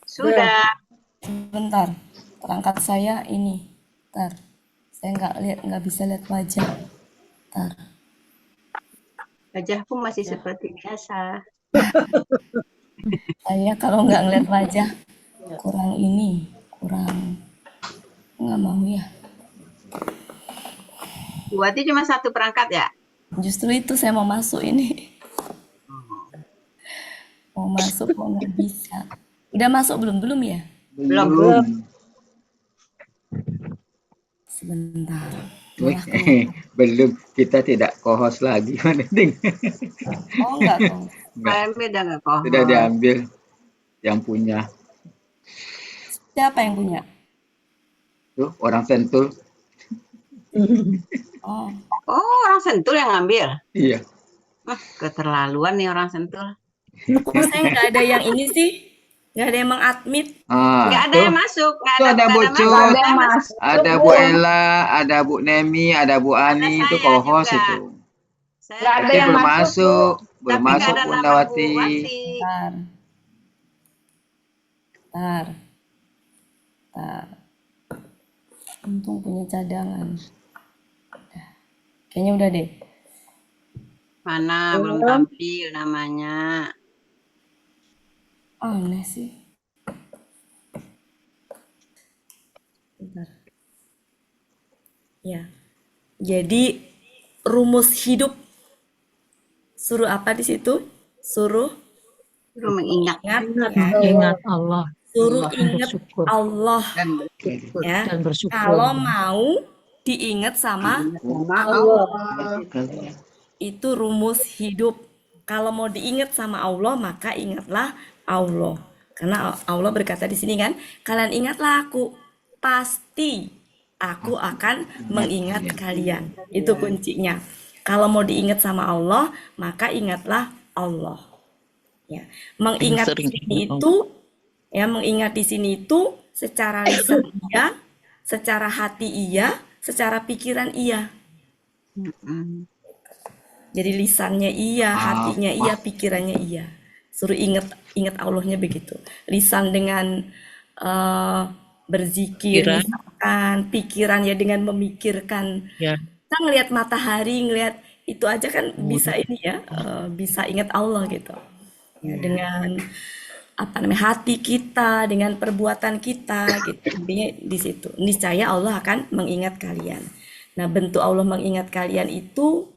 Sudah. Bentar, perangkat saya ini. Bentar, saya nggak bisa lihat wajah. Bentar. Wajahku masih seperti biasa. Saya kalau nggak ngeliat wajah kurang nggak mau ya. Bu Wati cuma satu perangkat ya? Justru itu saya mau masuk ini. Mau masuk kok nggak bisa. Udah masuk belum ya? Belum. Sebentar. Belum, kita tidak co-host lagi. Oh enggak kok. Beda nggak kok? Sudah diambil yang punya. Siapa yang punya? Tuh, orang Sentul. Oh, orang Sentul yang ngambil? Iya. Keterlaluan nih orang Sentul. Kok saya nggak ada yang ini sih? Nggak ada yang mengadmit. Nggak ada yang masuk. Ada Bu Cut, ada Bu Ella, ada Bu Nemi, ada Bu Ani, itu co-host itu. Nggak ada yang masuk. Belum Tapi masuk nggak ada Bunda nama Wati. Bu Wati. Bentar. Untung punya cadangan. Kayaknya udah deh. Mana belum tampil namanya. Aneh sih. Bentar. Ya. Jadi rumus hidup suruh apa di situ? Suruh mengingat. Ingat Allah. Suruh ingat Allah. Ya. Dan bersyukur. Kalau mau diingat sama Allah. Itu rumus hidup. Kalau mau diingat sama Allah, maka ingatlah Allah. Karena Allah berkata di sini kan, kalian ingatlah aku, pasti aku akan mengingat kalian. Itu kuncinya. Kalau mau diingat sama Allah, maka ingatlah Allah. Ya, mengingat di sering sini ingat itu, ya mengingat di sini itu secara lisan iya, secara hati iya, secara pikiran iya. Jadi lisannya iya, hatinya iya, pikirannya iya. Suruh ingat Allahnya begitu. Lisan dengan berzikir, Pikiran, misalkan pikiran ya dengan memikirkan. ya, Kita ngelihat matahari, ngelihat itu aja kan bisa kemudian ini ya, bisa ingat Allah gitu. Ya, dengan apa namanya hati kita, dengan perbuatan kita gitu. Intinya di situ. Niscaya Allah akan mengingat kalian. Nah, bentuk Allah mengingat kalian itu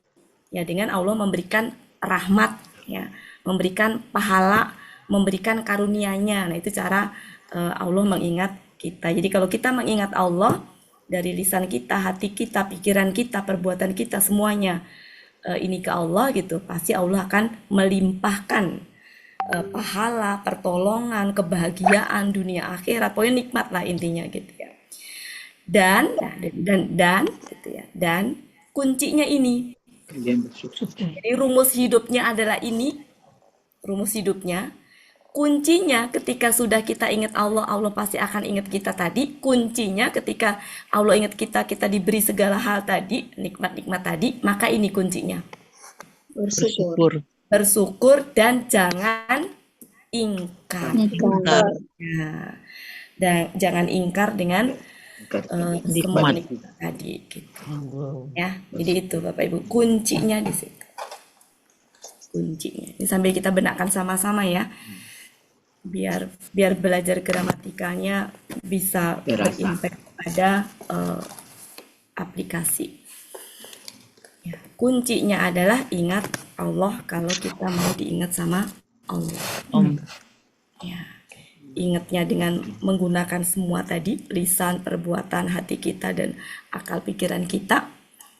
ya dengan Allah memberikan rahmat ya, memberikan pahala, memberikan karunia-Nya. Nah, itu cara Allah mengingat kita. Jadi kalau kita mengingat Allah dari lisan kita, hati kita, pikiran kita, perbuatan kita semuanya ini ke Allah gitu, pasti Allah akan melimpahkan pahala, pertolongan, kebahagiaan dunia akhirat, pokoknya nikmat lah intinya gitu ya. Dan gitu ya. Dan kuncinya ini. Jadi rumus hidupnya adalah ini. Rumus hidupnya. Kuncinya ketika sudah kita ingat Allah, Allah pasti akan ingat kita tadi. Kuncinya ketika Allah ingat kita, kita diberi segala hal tadi, nikmat-nikmat tadi, maka ini kuncinya. Bersyukur. Bersyukur dan jangan ingkar. Ya. Dan jangan ingkar dengan semua nikmat tadi gitu. Ya, jadi itu Bapak Ibu kuncinya di situ. Kuncinya. Ini sambil kita benarkan sama-sama ya. Biar belajar gramatikanya bisa berimpact pada aplikasi. Ya, kuncinya adalah ingat Allah kalau kita mau diingat sama Allah. Ya, ingatnya dengan menggunakan semua tadi, lisan, perbuatan, hati kita, dan akal pikiran kita.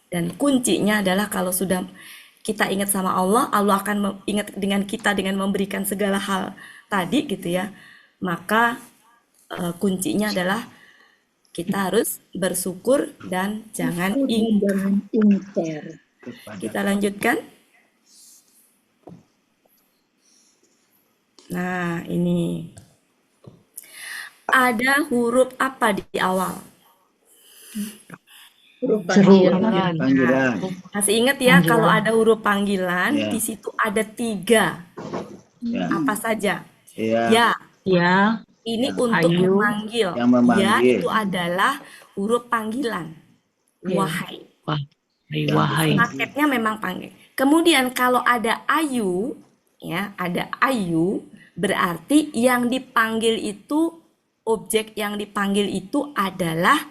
Dan kuncinya adalah kalau sudah kita ingat sama Allah, Allah akan ingat dengan kita dengan memberikan segala hal tadi gitu ya. Maka kuncinya adalah kita harus bersyukur dan jangan ingkar. Kita lanjutkan. Nah, ini ada huruf apa di awal? Huruf Panggilan. Masih ingat ya, kalau ada huruf panggilan, Ya. di situ ada 3. Ya. Apa saja? Ya. Ya, Ini untuk Ayu. memanggil. Yang memanggil. Ya itu adalah huruf panggilan. Wahai. wahai. Paketnya memang panggil. Kemudian kalau ada ayu, ya ada ayu, berarti yang dipanggil itu, objek yang dipanggil itu adalah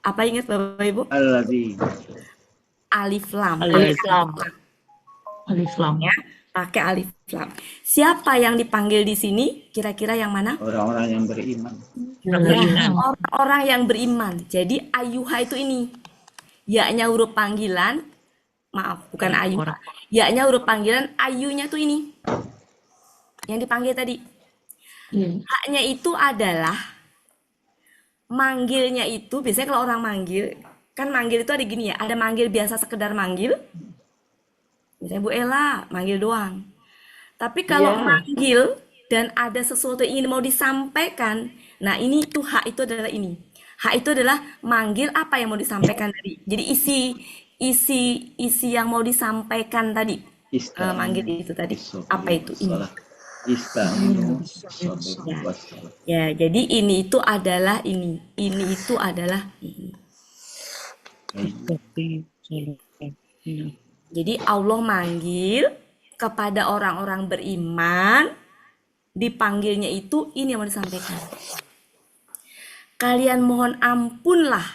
apa, ingat Bapak Ibu? Alif lam. Alif lam. Alif lam. Ya, pakai alif lam. Siapa yang dipanggil di sini? Kira-kira yang mana? Orang-orang yang beriman. Orang-orang yang beriman. Jadi ayuha itu ini. Ya-nya huruf panggilan. Maaf, bukan ayuha. Ya-nya huruf panggilan, ayunya tuh ini. Yang dipanggil tadi. Haknya itu adalah manggilnya itu, biasanya kalau orang manggil, kan manggil itu ada gini ya, ada manggil biasa sekedar manggil. Misalnya Bu Ella, manggil doang. Tapi kalau manggil dan ada sesuatu yang ingin mau disampaikan, nah ini tuh hak itu adalah ini. Hak itu adalah manggil apa yang mau disampaikan tadi. Jadi isi yang mau disampaikan tadi. Manggil itu tadi. Apa itu? Ini. Ya, jadi ini itu adalah ini. Ini itu adalah ini. Jadi Allah manggil kepada orang-orang beriman, dipanggilnya itu ini yang mau disampaikan. Kalian mohon ampunlah.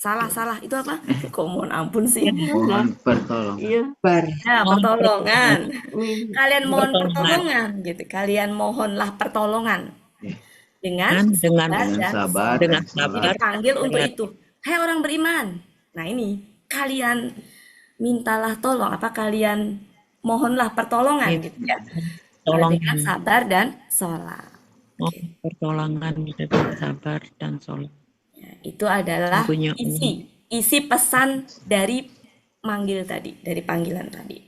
Salah. Itu apa? Kok mohon ampun sih? Mohon pertolongan. Ya, pertolongan. Kalian mohon pertolongan gitu. Kalian mohonlah pertolongan. Dengan sabar. Dipanggil untuk itu. Hai orang beriman. Nah, ini kalian mintalah tolong, kalian mohonlah pertolongan gitu ya. Dengan sabar dan sholat. Pertolongan dengan sabar dan sholat. Ya, itu adalah isi pesan dari manggil tadi, dari panggilan tadi.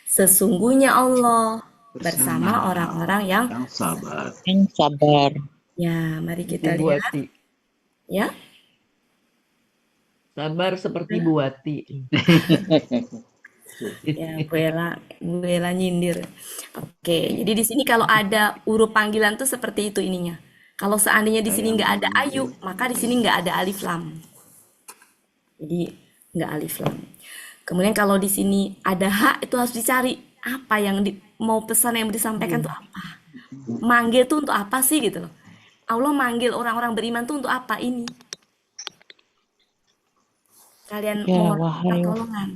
Sesungguhnya Allah bersama orang-orang yang sabar. Yang sabar. Ya, mari kita Bu lihat. Ati. Ya. Sabar seperti Bu Ati. Ya, Bu Ella nyindir. Oke, jadi di sini kalau ada huruf panggilan tuh seperti itu ininya. Kalau seandainya di sini nggak ada ayu, maka di sini nggak ada alif lam. Jadi nggak alif lam. Kemudian kalau di sini ada hak, itu harus dicari apa yang mau pesan yang disampaikan tuh apa. Manggil tuh untuk apa sih gitu loh. Allah manggil orang-orang beriman tuh untuk apa ini? Kalian Ya, mohon wahai. pertolongan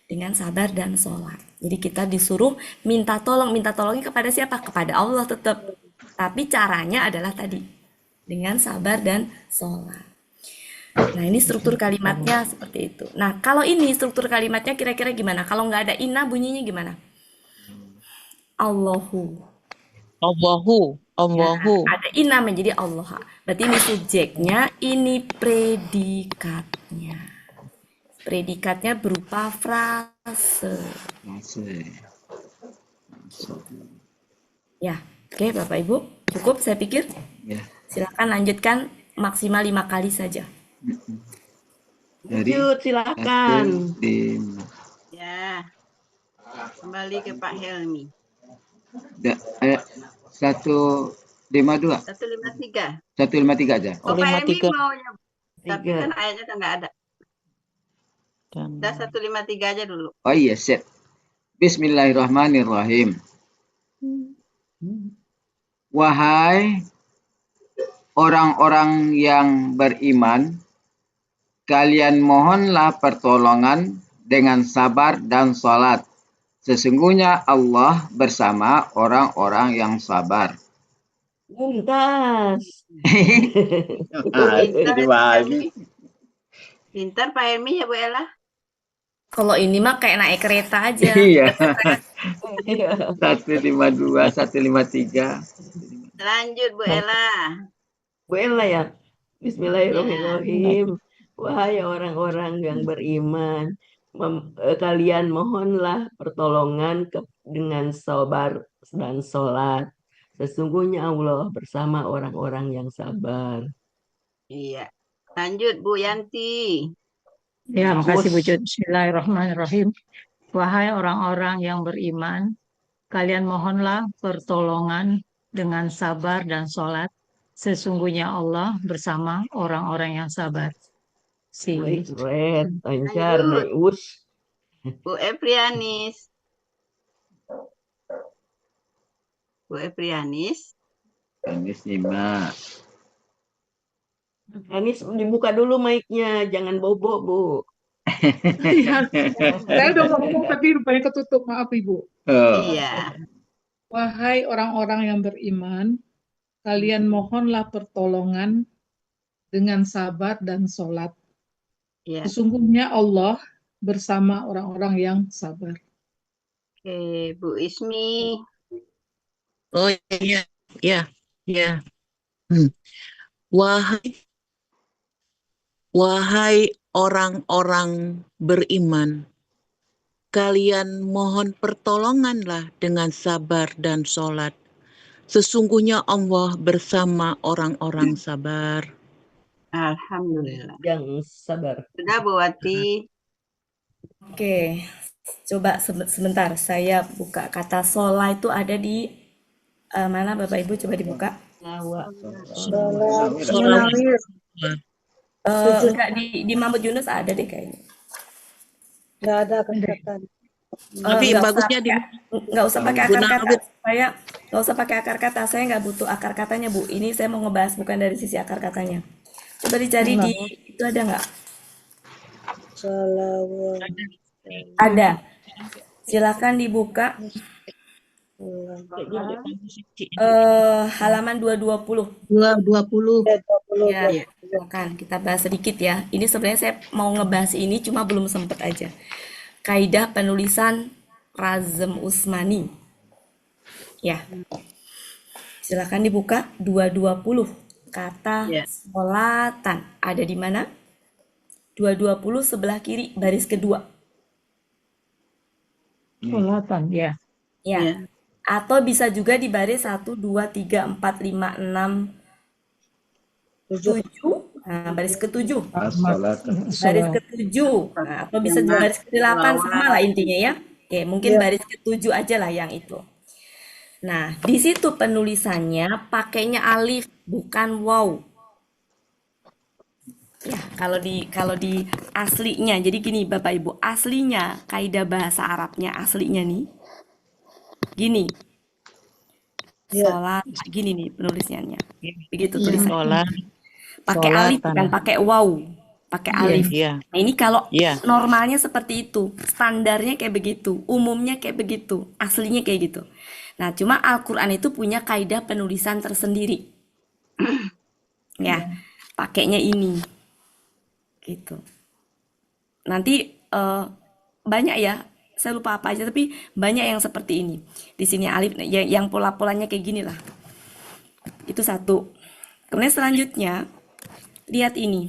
dengan sabar dan sholat. Jadi kita disuruh minta tolongnya kepada siapa? Kepada Allah tetap. Tapi caranya adalah tadi dengan sabar dan sholat. Nah, ini struktur kalimatnya seperti itu. Nah, kalau ini struktur kalimatnya kira-kira gimana? Kalau nggak ada inna bunyinya gimana? Allahu. Allahu. Allahu. Ya, ada inna menjadi Allah. Berarti ini subjeknya, ini predikatnya. Predikatnya berupa frase. Ya, oke Bapak Ibu, cukup saya pikir. Ya. Silakan lanjutkan maksimal 5 kali saja. Lanjut, silakan. Ya, kembali ke Pak Helmi. 152. 153. 153 aja. Oh, Pak Helmi mau nyebut, tapi kan ayatnya kan nggak ada. Udah 153 aja dulu. Oh iya, set. Bismillahirrahmanirrahim. Wahai orang-orang yang beriman, kalian mohonlah pertolongan dengan sabar dan sholat. Sesungguhnya Allah bersama orang-orang yang sabar. Mumtaz. Pintar Pak Helmi ya Bu Ella. Kalau ini mah kayak naik kereta aja. Iya. 152, 153. Lanjut Bu Ella. Bu Ella ya. Bismillahirrahmanirrahim. Wahai orang-orang yang beriman, kalian mohonlah pertolongan dengan sabar dan sholat. Sesungguhnya Allah bersama orang-orang yang sabar. Iya. Lanjut Bu Yanti. Ya, makasih Bu Jud. Bismillahirrahmanirrahim. Wahai orang-orang yang beriman, kalian mohonlah pertolongan dengan sabar dan sholat. Sesungguhnya Allah bersama orang-orang yang sabar. Keren, lancar, naik Bu Eprianis. Bu Eprianis. Anis 5. Anis dibuka dulu mic-nya, jangan bobo, Bu. Saya udah ngomong tapi rupanya ketutup, maaf Ibu. Iya. Wahai orang-orang yang beriman, kalian mohonlah pertolongan dengan sabar dan sholat. Ya. Sesungguhnya Allah bersama orang-orang yang sabar. Oke, Bu Ismi. Oh iya, ya, ya. Wahai orang-orang beriman, kalian mohon pertolonganlah dengan sabar dan sholat. Sesungguhnya Allah bersama orang-orang sabar. Alhamdulillah. Yang sabar. Sudah Bu Wati. Oke, coba sebentar saya buka kata sola itu ada di mana Bapak Ibu, coba dibuka. Enggak, di Mahmud Yunus ada deh kayaknya. Enggak ada kata-kata. Tapi bagusnya nggak usah pakai akar kata. Saya nggak usah pakai akar kata. Saya nggak butuh akar katanya, Bu. Ini saya mau ngebahas bukan dari sisi akar katanya. Coba dicari di itu ada nggak? Ada. Silakan dibuka. Halaman 220. 220. Ya, silakan kita bahas sedikit ya. Ini sebenarnya saya mau ngebahas ini cuma belum sempet aja. Kaidah penulisan Razm Usmani. Ya. Silakan dibuka 220. Kata sholatan ada di mana? 220 sebelah kiri baris kedua. Sholatan, ya. Ya. Ya. Atau bisa juga di baris 1, 2, 3, 4, 5, 6, 7. Nah, baris ke-7. Baris ke-7. Nah, atau bisa di baris ke-8, sama lah intinya ya. Oke, mungkin baris ke-7 aja lah yang itu. Nah, di situ penulisannya pakainya alif, bukan waw. Ya, kalau di aslinya, jadi gini Bapak Ibu, aslinya kaidah bahasa Arabnya aslinya nih, gini, sholat, gini nih penulisannya, begitu tulisannya. Sholat. Pakai alif bukan pakai waw, pakai alif. Nah, ini kalau normalnya seperti itu, standarnya kayak begitu, umumnya kayak begitu, aslinya kayak gitu. Nah, cuma Al-Quran itu punya kaidah penulisan tersendiri. Ya, pakainya ini. Gitu. Nanti banyak ya, saya lupa apa aja, tapi banyak yang seperti ini. Di sini alif, yang pola-polanya kayak gini lah. Itu satu. Kemudian selanjutnya, lihat ini.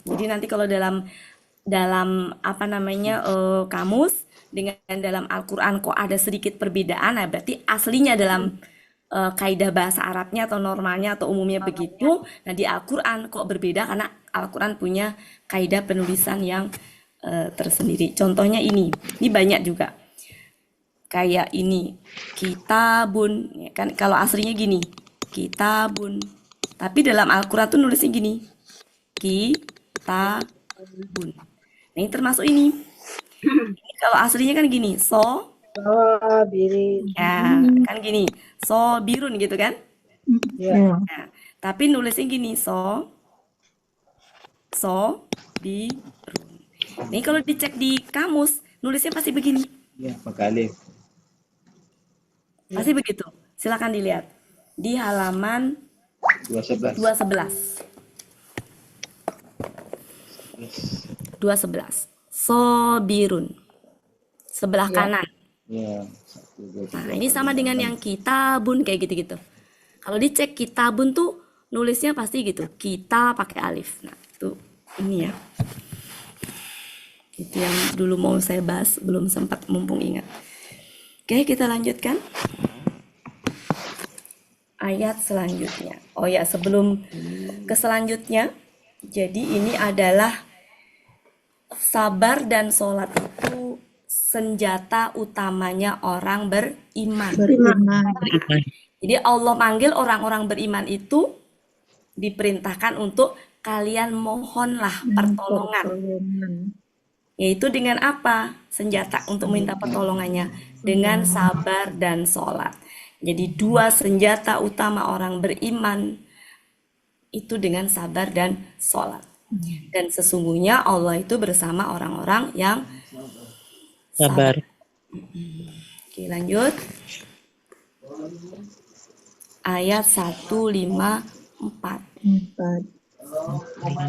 Jadi nanti kalau dalam apa namanya kamus dengan dalam Al-Quran kok ada sedikit perbedaan, nah berarti aslinya dalam kaidah bahasa Arabnya atau normalnya atau umumnya begitu. Nah di Al-Quran kok berbeda karena Al-Quran punya kaidah penulisan yang tersendiri. Contohnya ini banyak juga. Kayak ini, kitabun, ya kan? Kalau aslinya gini, kitabun. Tapi dalam Al-Quran tuh nulisnya gini, kitabun. Nah ini termasuk ini. Ini kalau aslinya kan gini, Sabirin. ya kan gini, birun gitu kan? Ya. Nah, tapi nulisnya gini, birun. Nih kalau dicek di kamus, nulisnya pasti begini. Ya, pakai alif. Pasti begitu. Silakan dilihat di halaman 211. 211. Sobirun. Sebelah kanan. Ya. Nah, ini sama dengan yang kitabun kayak gitu-gitu. Kalau dicek kitabun tuh nulisnya pasti gitu. Kita pakai alif. Nah, itu ini ya. Itu yang dulu mau saya bahas, belum sempat mumpung ingat. Oke, kita lanjutkan. Ayat selanjutnya. Oh ya, sebelum ke selanjutnya. Jadi ini adalah sabar dan sholat itu senjata utamanya orang beriman. Jadi Allah manggil orang-orang beriman itu diperintahkan untuk kalian mohonlah pertolongan. Yaitu dengan apa? Senjata untuk minta pertolongannya. Dengan sabar dan sholat. Jadi dua senjata utama orang beriman itu dengan sabar dan sholat. Dan sesungguhnya Allah itu bersama orang-orang yang sabar. Oke, lanjut. Ayat 154.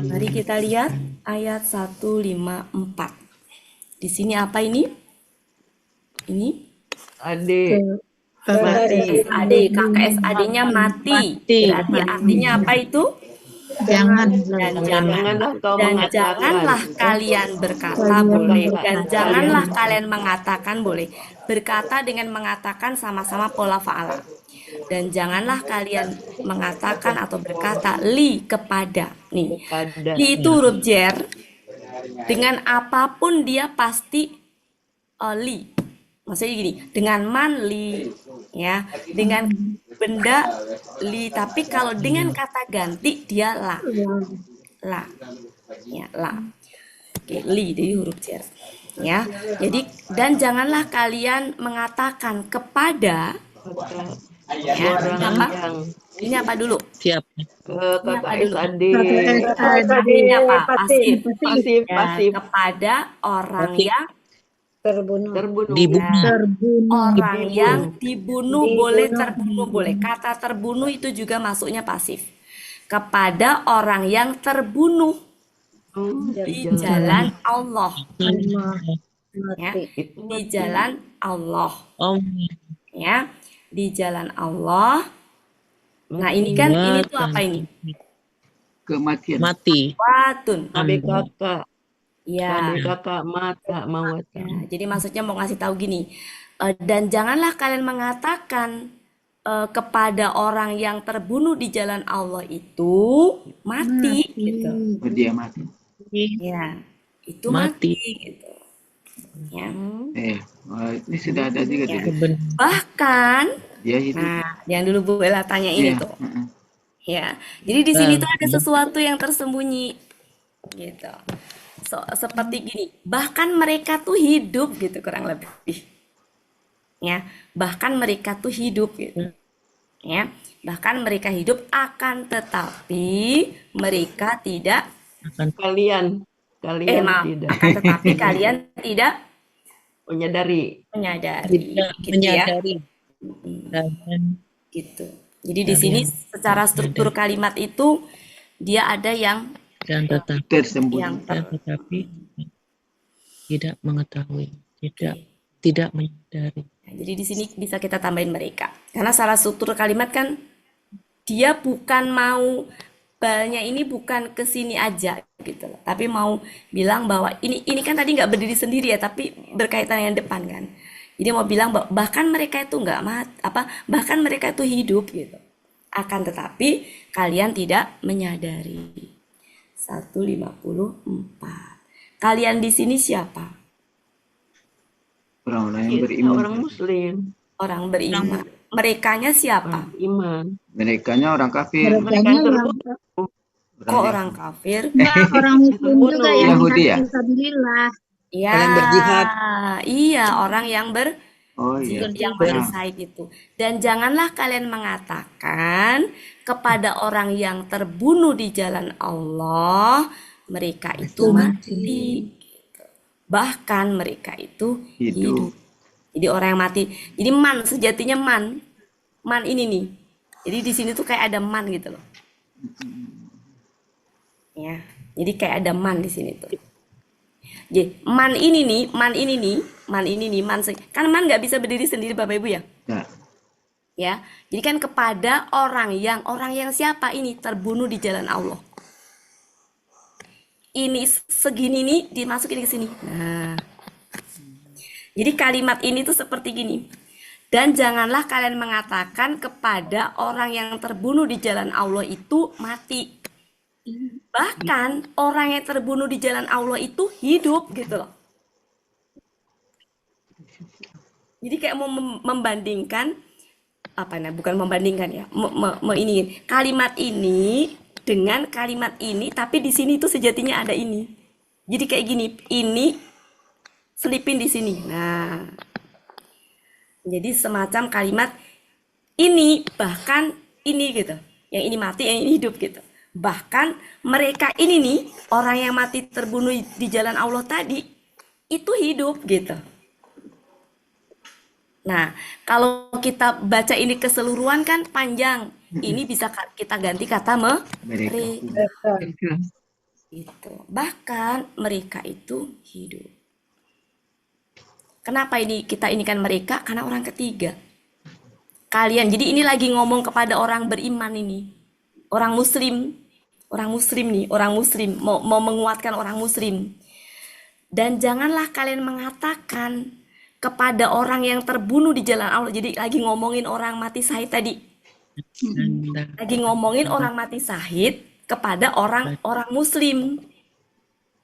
Mari kita lihat ayat 154. Di sini apa ini? Ini KKSAD. KKSAD-nya mati. Berarti artinya apa itu? Janganlah kalian berkata boleh, dan janganlah kalian mengatakan boleh. Berkata dengan mengatakan sama-sama pola fa'ala. Dan janganlah kalian mengatakan atau berkata li kepada. Nih, li itu huruf jer. Dengan apapun dia pasti li. Maksudnya gini, dengan man li, ya, dengan benda li, tapi kalau dengan kata ganti dia la, ya la. Oke, li jadi huruf jar, ya. Jadi dan janganlah kalian mengatakan kepada, ya, ini apa dulu? Siap. Ini apa dulu? Ini apa? Pasif. Pasif. Kepada orang yang Terbunuh. Orang yang dibunuh boleh, terbunuh boleh. Kata terbunuh itu juga masuknya pasif. Kepada orang yang terbunuh di jalan Allah. Ya, di jalan Allah. Ya, di jalan Allah. Nah, ini kan ini tuh apa ini? Kematian. Mati. Watun. Ya, Padudaka mata mawata. ya, jadi maksudnya mau ngasih tahu gini, dan janganlah kalian mengatakan kepada orang yang terbunuh di jalan Allah itu mati, gitu. Dia mati. Ya, itu mati, gitu. Ya. Ini sudah ada juga Ya. tadi. Bahkan, Dia hidup. nah, yang dulu Bu Ella tanya ini Iya. tuh. Ya, jadi di sini tuh ada sesuatu yang tersembunyi, gitu. Seperti gini, bahkan mereka tuh hidup gitu kurang lebih. Ya, bahkan mereka tuh hidup gitu. Ya, bahkan mereka hidup akan tetapi mereka tidak Kalian maaf, tidak akan tetapi kalian tidak menyadari. gitu menyadari. ya. Gitu. Jadi di sini secara struktur kalimat itu dia ada yang Dan tetapi tersembunyi. tetapi tidak mengetahui, tidak menyadari. Nah, jadi di sini bisa kita tambahin mereka. Karena salah struktur kalimat kan dia bukan mau balnya ini bukan ke sini aja gitu loh. Tapi mau bilang bahwa ini kan tadi nggak berdiri sendiri ya, tapi berkaitan yang depan kan. Jadi mau bilang bahkan mereka itu bahkan mereka itu hidup gitu. Akan tetapi kalian tidak menyadari. 154. Kalian di sini siapa? Orang-orang yang beriman. Orang Muslim. Orang beriman. Merekanya siapa? Iman. Merekanya orang kafir. Merekanya Kok orang kafir? Enggak, orang Muslim juga yang Yahudi ya? Fisabilillah. Iya, Orang yang berjihad. iya orang yang yang berjihad itu. Dan janganlah kalian mengatakan kepada orang yang terbunuh di jalan Allah, mereka itu mati. Gitu. Bahkan mereka itu hidup. Jadi orang yang mati. Jadi sejatinya man ini nih. Jadi di sini tuh kayak ada man gitu loh. Ya, jadi kayak ada man di sini tuh. Jadi man ini nih, kan man nggak bisa berdiri sendiri Bapak Ibu ya? Ya, jadi kan kepada orang yang siapa ini terbunuh di jalan Allah. Ini segini nih dimasukin ke sini. Nah, jadi kalimat ini tuh seperti gini. Dan janganlah kalian mengatakan kepada orang yang terbunuh di jalan Allah itu mati. Bahkan orang yang terbunuh di jalan Allah itu hidup gitu loh. Jadi kayak mau membandingkan bukan membandingkan ya, ini kalimat ini dengan kalimat ini, tapi di sini tuh sejatinya ada ini. Jadi kayak gini, ini selipin di sini. Nah, jadi semacam kalimat ini bahkan ini gitu, yang ini mati, yang ini hidup gitu. Bahkan mereka ini nih, orang yang mati terbunuh di jalan Allah tadi, itu hidup gitu. Nah, kalau kita baca ini keseluruhan kan panjang. Ini bisa kita ganti kata mereka. Gitu. Bahkan mereka itu hidup. Kenapa kita kan mereka? Karena orang ketiga. Kalian, jadi ini lagi ngomong kepada orang beriman ini. Orang muslim mau menguatkan orang muslim. Dan janganlah kalian mengatakan kepada orang yang terbunuh di jalan Allah. Jadi lagi ngomongin orang mati syahid tadi. Lagi ngomongin orang mati syahid kepada orang muslim.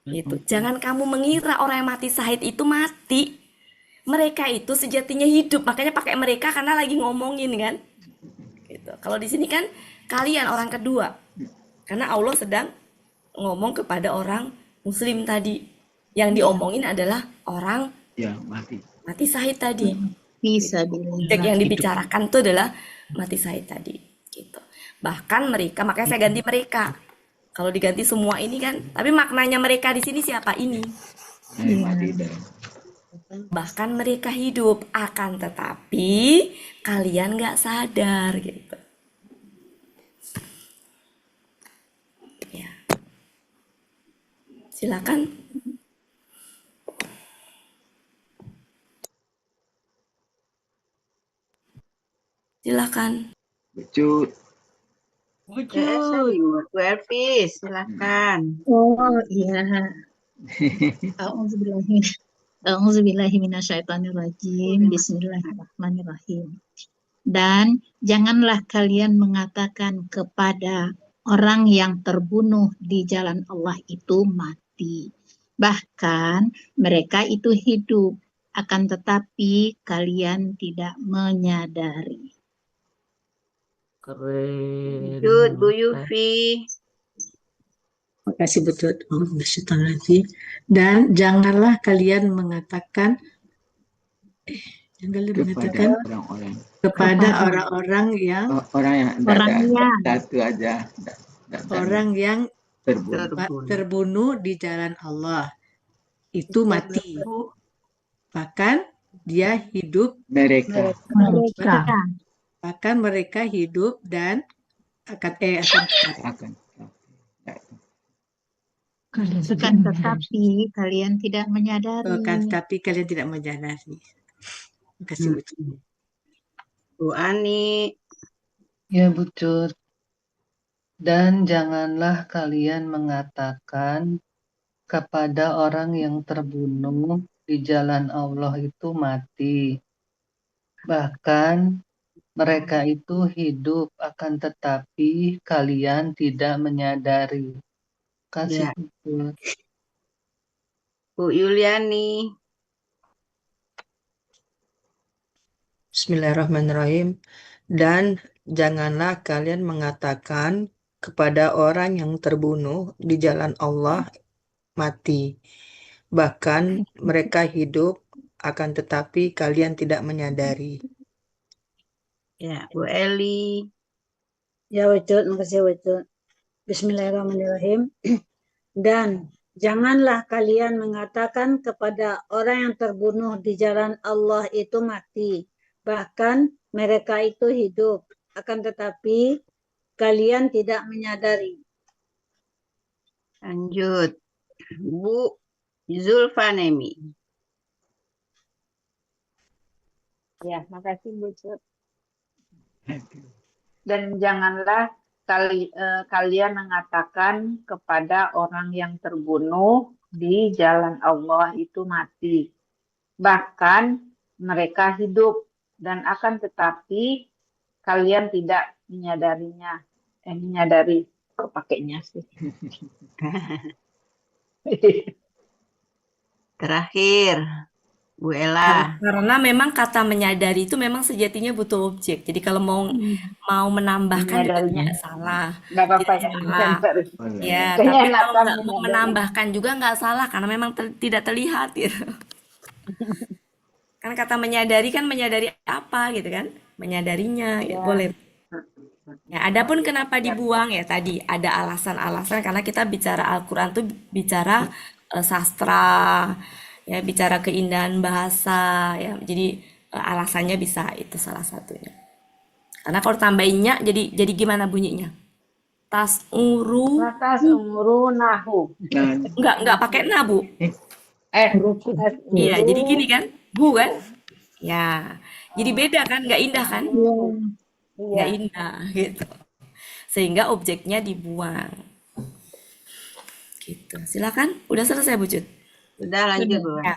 Gitu. Jangan kamu mengira orang yang mati syahid itu mati. Mereka itu sejatinya hidup. Makanya pakai mereka karena lagi ngomongin kan. Gitu. Kalau di sini kan kalian orang kedua. Karena Allah sedang ngomong kepada orang muslim tadi. Yang diomongin adalah orang yang mati syahid tadi. Bisa yang dibicarakan itu adalah mati syahid tadi. Gitu. Bahkan mereka, makanya saya ganti mereka. Kalau diganti semua ini kan, tapi maknanya mereka di sini siapa ini? Bahkan mereka hidup, akan tetapi kalian nggak sadar gitu. Silakan. Silakan. Bu Elvis, silakan. Oh iya. A'udzubillahi minasyaitonirrajim. Bismillahirrahmanirrahim. Dan janganlah kalian mengatakan kepada orang yang terbunuh di jalan Allah itu mati. Bahkan mereka itu hidup, akan tetapi kalian tidak menyadari. Keren. Lanjut, Bu Yufi. Makasih betul. Dan janganlah kalian mengatakan Kepada orang-orang kepada orang-orang yang orang yang satu aja orang yang terbunuh. terbunuh di jalan Allah itu mati. Bahkan dia hidup bahkan mereka hidup dan akan tetapi kalian tidak menyadari. tapi kalian tidak menyadari. Terima kasih Bu. Bu Ani. Ya, Bu Cut. Dan janganlah kalian mengatakan kepada orang yang terbunuh di jalan Allah itu mati. Bahkan mereka itu hidup, akan tetapi kalian tidak menyadari. Kasih Ya. Bu Cut. Bu Yuliani. Bismillahirrahmanirrahim. Dan janganlah kalian mengatakan kepada orang yang terbunuh di jalan Allah mati. Bahkan mereka hidup, akan tetapi kalian tidak menyadari. Ya, Bu Eli. Ya, Wujud, makasih Wujud. Bismillahirrahmanirrahim. Dan janganlah kalian mengatakan kepada orang yang terbunuh di jalan Allah itu mati. Bahkan mereka itu hidup, akan tetapi kalian tidak menyadari. Lanjut. Bu Zulfanemi. Ya, makasih Bu Cut. Dan janganlah kalian mengatakan kepada orang yang terbunuh di jalan Allah itu mati. Bahkan mereka hidup, dan akan tetapi kalian tidak menyadarinya. Menyadari kepakainya sih. Terakhir, Bu Ella. Karena memang kata menyadari itu memang sejatinya butuh objek. Jadi kalau mau menambahkan juga tidak salah. Nggak apa-apa Tidak ya. salah. Ya, tapi kalau nggak mau menambahkan juga nggak salah karena memang tidak terlihat gitu. Kan kata menyadari kan menyadari apa gitu kan? Menyadarinya ya. Boleh. Ya, adapun kenapa dibuang ya tadi ada alasan-alasan karena kita bicara Al-Qur'an tuh bicara sastra, ya bicara keindahan bahasa ya. Jadi alasannya bisa itu salah satunya. Karena kalau tambahinnya jadi gimana bunyinya? Tasuru nahu. Enggak pakai nabu. Iya, jadi gini kan? Bu kan? Ya. Jadi beda kan? Enggak indah kan? Enggak indah gitu. Sehingga objeknya dibuang. Gitu. Silakan. Udah selesai Bu Cut? Udah lanjut Bu. Ya.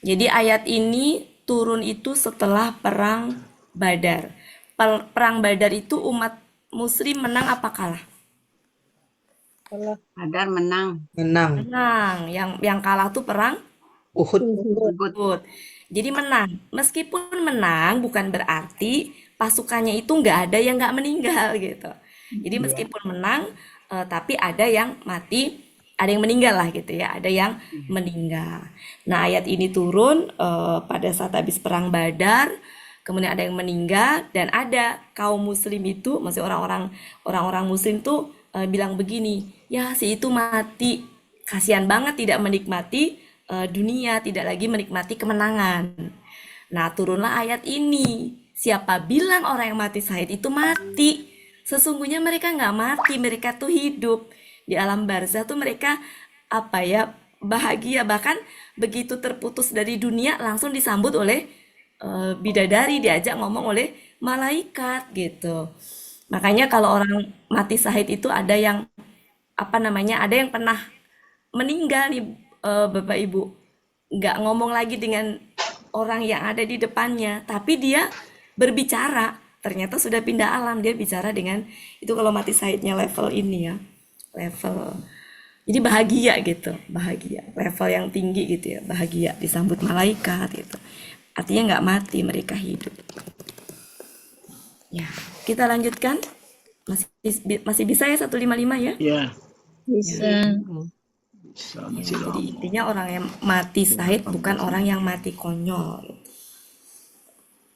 Jadi ayat ini turun itu setelah perang Badar. Perang Badar itu umat muslim menang apa kalah? Badar menang. Menang. Yang kalah tuh perang Uhud. Jadi menang. Meskipun menang bukan berarti pasukannya itu nggak ada yang nggak meninggal gitu. Jadi meskipun menang tapi ada yang mati, ada yang meninggal lah gitu ya. Ada yang meninggal. Nah ayat ini turun pada saat habis perang Badar. Kemudian ada yang meninggal dan ada kaum muslim itu, maksudnya orang-orang muslim tuh bilang begini, ya si itu mati, kasihan banget tidak menikmati dunia, tidak lagi menikmati kemenangan. Nah turunlah ayat ini, siapa bilang orang yang mati syahid itu mati? Sesungguhnya mereka nggak mati, mereka tuh hidup di alam barzah tuh mereka bahagia, bahkan begitu terputus dari dunia langsung disambut oleh bidadari, diajak ngomong oleh malaikat gitu. Makanya kalau orang mati syahid itu ada yang ada yang pernah meninggal nih Bapak Ibu, nggak ngomong lagi dengan orang yang ada di depannya, tapi dia berbicara. Ternyata sudah pindah alam, dia bicara dengan itu kalau mati syahidnya level ini ya, level. Jadi bahagia gitu, bahagia, level yang tinggi gitu ya, bahagia disambut malaikat gitu. Artinya nggak mati, mereka hidup. Ya, kita lanjutkan. Masih bisa ya 155 ya? Ya. Bisa. Ya, jadi intinya orang yang mati syahid bukan orang yang mati konyol.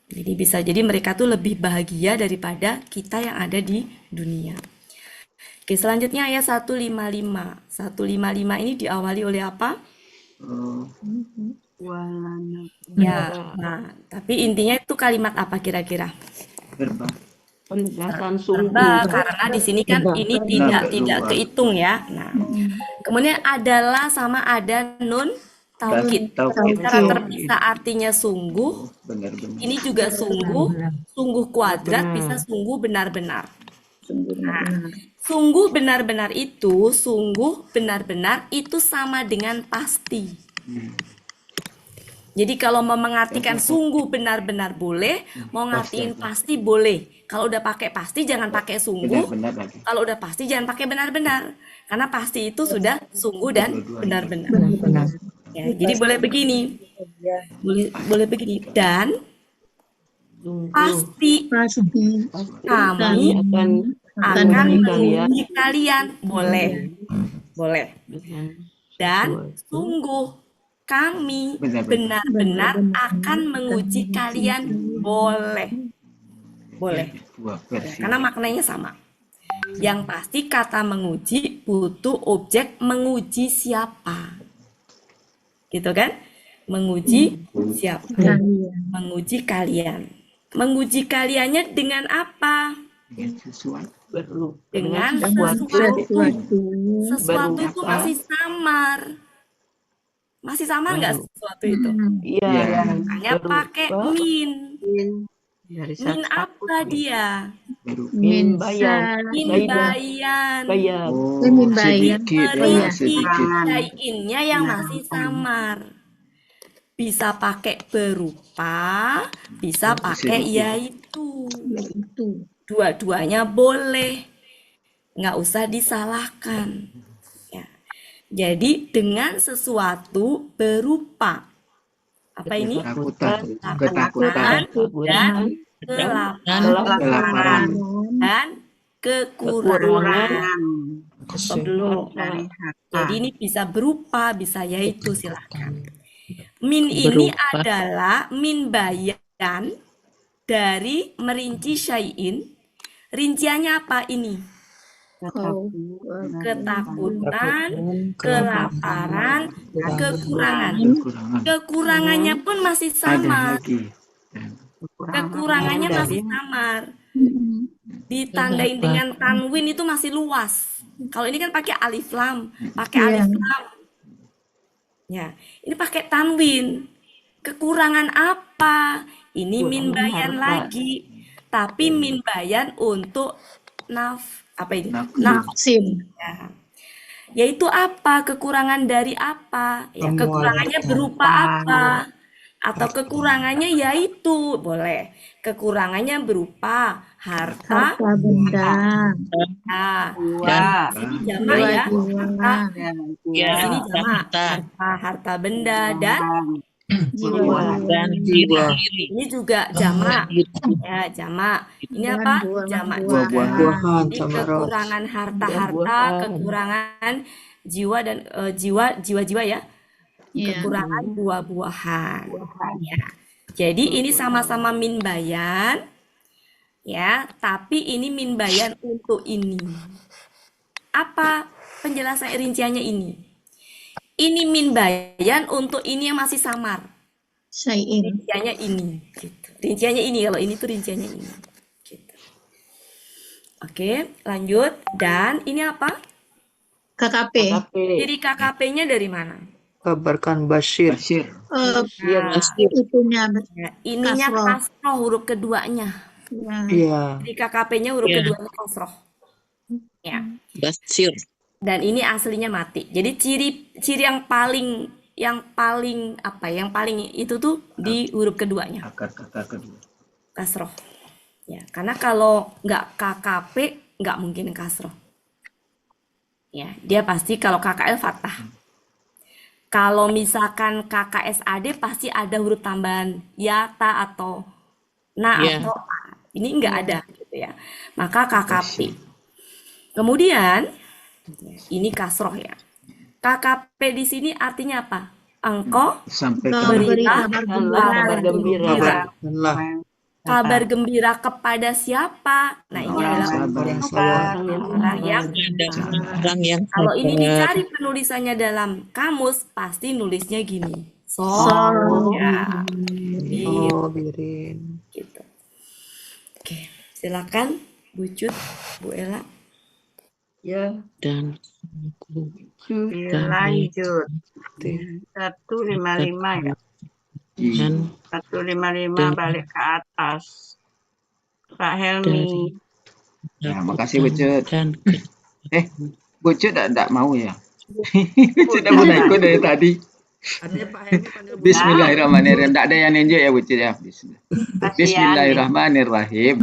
Jadi bisa jadi mereka tuh lebih bahagia daripada kita yang ada di dunia. Oke, selanjutnya ayat 155. 155 ini diawali oleh apa? Ya, nah, tapi intinya itu kalimat apa kira-kira? Penegasan sungguh. Karena di sini kan ini tidak kehitung ya. Nah, kemudian adalah sama ada nun taukid. Secara terpisah artinya sungguh. Ini juga sungguh, sungguh kuadrat bisa sungguh benar-benar. Nah, sungguh benar-benar itu, sungguh benar-benar itu sama dengan pasti. Jadi kalau mau mengartikan sungguh benar-benar boleh, mau ngartiin pasti boleh. Kalau udah pakai pasti jangan pakai sungguh. Kalau udah pasti jangan pakai benar-benar. Karena pasti itu sudah sungguh dan benar-benar. Ya, jadi boleh begini. Boleh begini. Dan pasti kami akan menguji kalian. Boleh. Dan sungguh kami benar-benar akan menguji kalian. Boleh. Karena maknanya sama. Yang pasti kata menguji butuh objek menguji siapa. Gitu kan? Menguji siapa? Menguji kalian. Menguji kaliannya dengan apa? Dengan sesuatu. Sesuatu itu masih samar. Masih samar nggak sesuatu itu? Iya. Makanya pakai min. Min apa dia? Min bayan. Min bayan. Min bayan. Merinci syai'innya yang masih samar. Bisa pakai berupa, bisa pakai yaitu. Dua-duanya boleh. Nggak usah disalahkan. Jadi dengan sesuatu berupa apa ini? Ketakutan dan kelaparan dan kekurangan. Jadi ini bisa berupa, bisa yaitu, silakan. Min ini adalah min bayan dari merinci syai'in. Rinciannya apa ini? Ketakutan, kelaparan, kekurangan. Kekurangannya pun masih samar. Kekurangannya masih samar. Ditandain dengan tanwin itu masih luas. Kalau ini kan pakai alif lam, Ya, ini pakai tanwin. Kekurangan apa? Ini min bayan lagi. Tapi min bayan untuk nafsin. Ya. Yaitu apa? Kekurangan dari apa? Ya, kekurangannya berupa apa? Atau kekurangannya yaitu boleh. Kekurangannya berupa harta benda. Nah, ini jamak ya. Sini jamak. Harta benda dan jiwa. Ini juga jamak. Ya, jamak. Ini apa? Jamak juga. Jadi kekurangan harta-harta, kekurangan jiwa dan jiwa-jiwa ya. Kekurangan buah-buahan. Ya. Jadi ini sama-sama min bayan. Ya, tapi ini min bayan untuk ini. Apa penjelasan rinciannya ini? Ini min bayan untuk ini yang masih samar. Rinciannya ini. Gitu. Rinciannya ini, kalau ini tuh rinciannya ini. Gitu. Oke, lanjut. Dan ini apa? KKP. Jadi KKP-nya dari mana? Kabarkan Bashir. Itunya. Ininya kasroh huruf keduanya. Iya. Jadi KKP-nya huruf keduanya kasroh. Ya. Bashir. Dan ini aslinya mati. Jadi ciri yang paling apa? Yang paling itu tuh di huruf keduanya. Akar kedua. Kasroh. Ya, karena kalau nggak KKP nggak mungkin kasroh. Ya, dia pasti kalau KKL fathah. Kalau misalkan KKSAD pasti ada huruf tambahan ya, ta atau na Ya. atau a. Ini nggak ada gitu ya. Maka KKP. Kemudian ini kasroh ya. KKP di sini artinya apa? Engkau Sampaikan Beri berilah kabar gembira. gembira. Kabar gembira kepada siapa? Nah, ini adalah Orang sabar. orang yang Orang yang kalau ini sabar. dicari penulisannya dalam kamus pasti nulisnya gini. Ya. Oh, Birin. Gitu. Oke, silakan Bu Cut, Bu Ella. Ya, Dan Lanjut. 155 ya. dan 155 balik ke atas. Pak Helmi. Ya, makasih Bu Cut. dan Bu Cut enggak mau ya? Sudah mau ikut dari tadi. artinya Pak Helmi panggil Bu. Bismillahirrahmanirrahim. Enggak ada yang ninja ya Bu Cut ya. Kasihan. Bismillahirrahmanirrahim.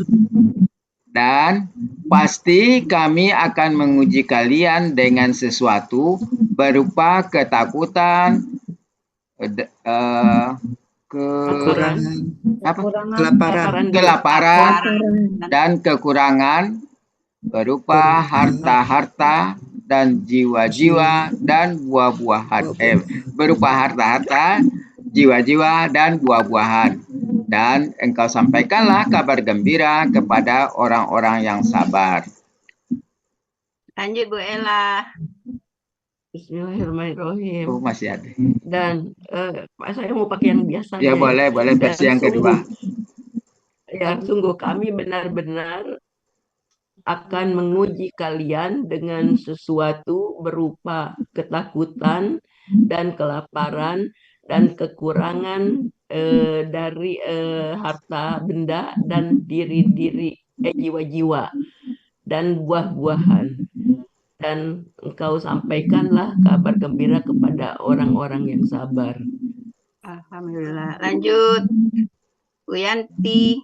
Dan pasti kami akan menguji kalian dengan sesuatu berupa ketakutan, kelaparan dan kekurangan berupa harta-harta dan jiwa-jiwa dan buah-buahan. Berupa harta-harta, jiwa-jiwa dan buah-buahan. Dan engkau sampaikanlah kabar gembira kepada orang-orang yang sabar. Lanjut Bu Ella. Bismillahirrahmanirrahim. Oh, masih ada. Dan saya mau pakai yang biasa. Ya, boleh versi yang kedua. Ya, sungguh kami benar-benar akan menguji kalian dengan sesuatu berupa ketakutan dan kelaparan dan kekurangan dari harta benda dan diri-diri jiwa-jiwa dan buah-buahan. Dan engkau sampaikanlah kabar gembira kepada orang-orang yang sabar. Alhamdulillah. Lanjut. Bu Yanti.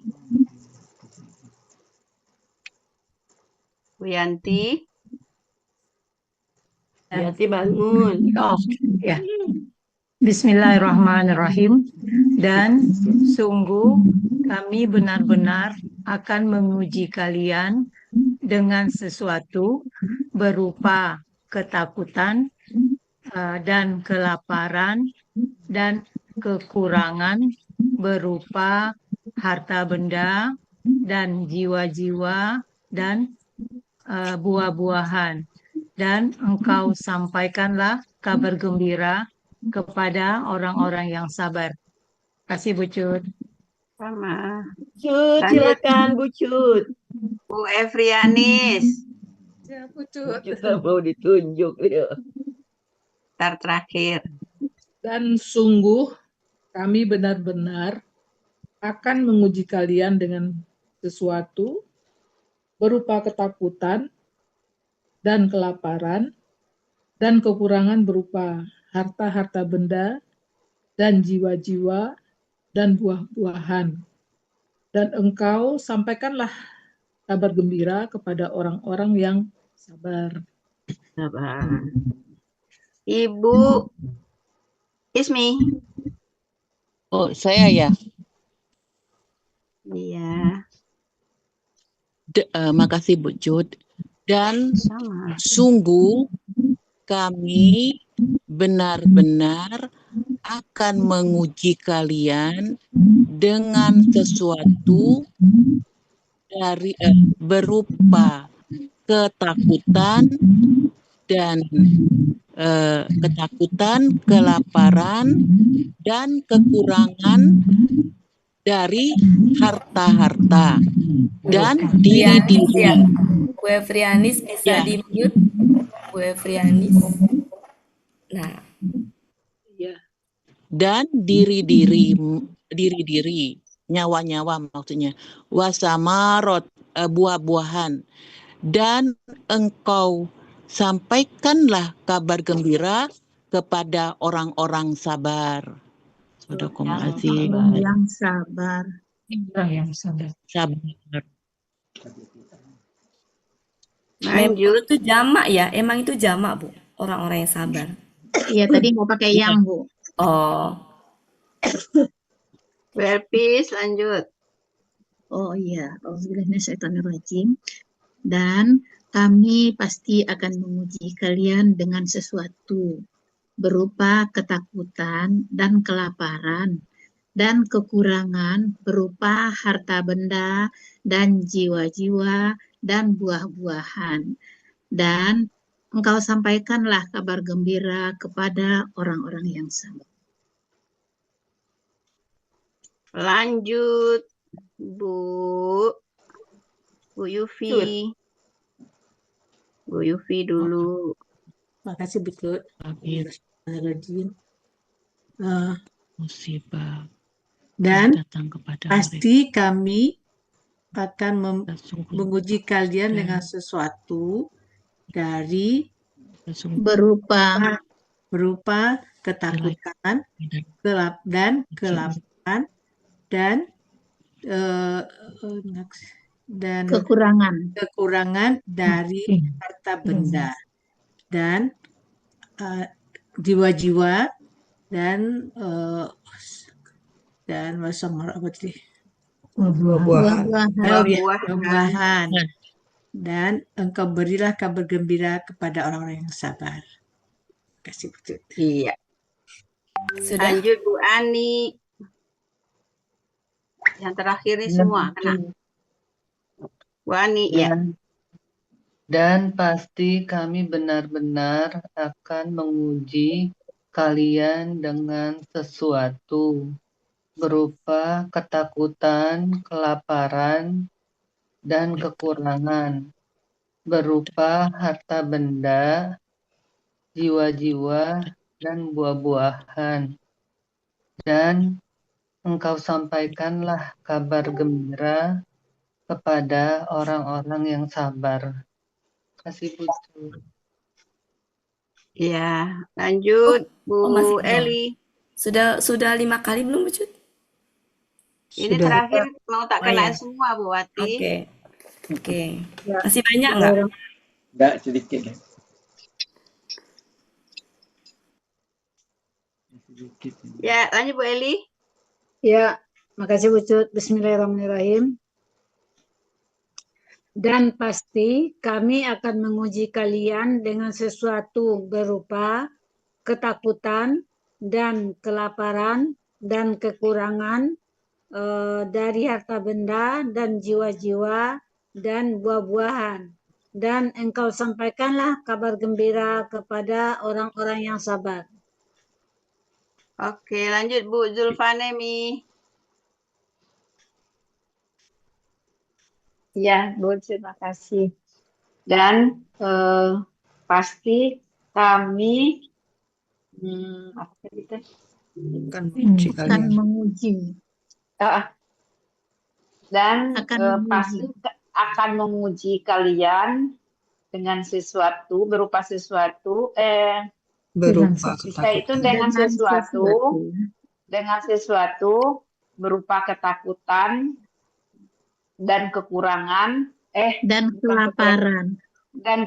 Bu Yanti. Yanti bangun. Oh, ya. Bismillahirrahmanirrahim. Dan sungguh kami benar-benar akan menguji kalian dengan sesuatu berupa ketakutan dan kelaparan dan kekurangan berupa harta benda dan jiwa-jiwa dan buah-buahan. Dan engkau sampaikanlah kabar gembira kepada orang-orang yang sabar. Kasih Bu Cut. Sama. Cut, silakan Bu Cut. Bu Efrianis. Ya, Bu Cut. Kita mau ditunjuk dia. Terakhir. Dan sungguh kami benar-benar akan menguji kalian dengan sesuatu berupa ketakutan dan kelaparan dan kekurangan berupa harta-harta benda dan jiwa-jiwa dan buah-buahan. Dan engkau sampaikanlah kabar gembira kepada orang-orang yang sabar. Sabar. Ibu Ismi. Oh, saya ya. Iya. Makasih Bu Cut. Dan sungguh kami benar-benar akan menguji kalian dengan sesuatu dari berupa ketakutan dan kelaparan dan kekurangan dari harta-harta dan diri-diri. Bu Efrianis bisa di-mute. Bu Efrianis. Nah. Dan diri-diri, nyawa-nyawa maksudnya. Wasamarot, buah-buahan. Dan engkau sampaikanlah kabar gembira kepada orang-orang sabar. Sadaqallahul azim. Yang sabar. Orang yang sabar. Sabar. Memang itu jamak ya? Emang itu jamak, Bu? Orang-orang yang sabar. Iya, tadi mau pakai yang, Bu. Oh. Bu Elpis, lanjut. Oh iya, Auzubillahiminasyaitonirrajim. Dan kami pasti akan menguji kalian dengan sesuatu berupa ketakutan dan kelaparan dan kekurangan berupa harta benda dan jiwa-jiwa dan buah-buahan. Dan engkau sampaikanlah kabar gembira kepada orang-orang yang sabar. Lanjut, Bu Yufi. Bu Yufi dulu. Makasih betul. Rajin. Musibah Dan datang kepada pasti kami akan menguji kalian dengan sesuatu dari berupa ketakutan, dan kelaparan dan kekurangan dari harta benda dan jiwa-jiwa dan buah-buahan. Dan engkau berilah kabar gembira kepada orang-orang yang sabar. Kasih betul. Iya. Sudah. Lanjut Bu Ani. Yang terakhir nih semua kena. Bu Ani, ya. Dan pasti kami benar-benar akan menguji kalian dengan sesuatu berupa ketakutan, kelaparan, dan kekurangan, berupa harta benda, jiwa-jiwa, dan buah-buahan. Dan engkau sampaikanlah kabar gembira kepada orang-orang yang sabar. Kasih butuh. Ya, lanjut Bu Eli. Sudah 5 kali belum, Bu Cut? Ini Sudah. terakhir mau tak kena ya. semua Bu Wati. Oke. Masih banyak nggak? Enggak, sedikit. Ya, lanjut Bu Eli. Ya, makasih Bu Cut. Bismillahirrahmanirrahim. Dan pasti kami akan menguji kalian dengan sesuatu berupa ketakutan dan kelaparan dan kekurangan dari harta benda dan jiwa-jiwa dan buah-buahan. Dan engkau sampaikanlah kabar gembira kepada orang-orang yang sabar. Oke, lanjut Bu Zulfanemi. Ya, Bu, terima kasih. Dan pasti kami apa tadi teh? Akan menguji. Dan Akan pasti akan menguji kalian dengan sesuatu berupa sesuatu bisa itu dengan sesuatu berupa ketakutan dan kekurangan dan kelaparan dan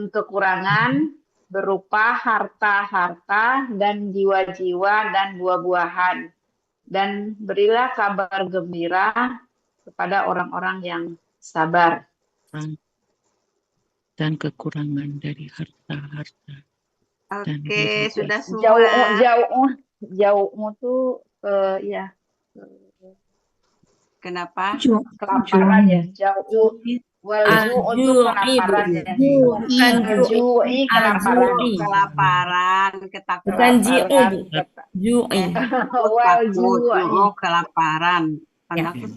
kekurangan berupa harta-harta dan jiwa-jiwa dan buah-buahan, dan berilah kabar gembira kepada orang-orang yang sabar dan kekurangan dari harta-harta. Oke, sudah semua. Jauhmu tuh ya. Kenapa? Kelaparan ya, jauh. Untuk kelaparan ya. Kelaparan, ketakutan. Bukan ju'i. Kelaparan.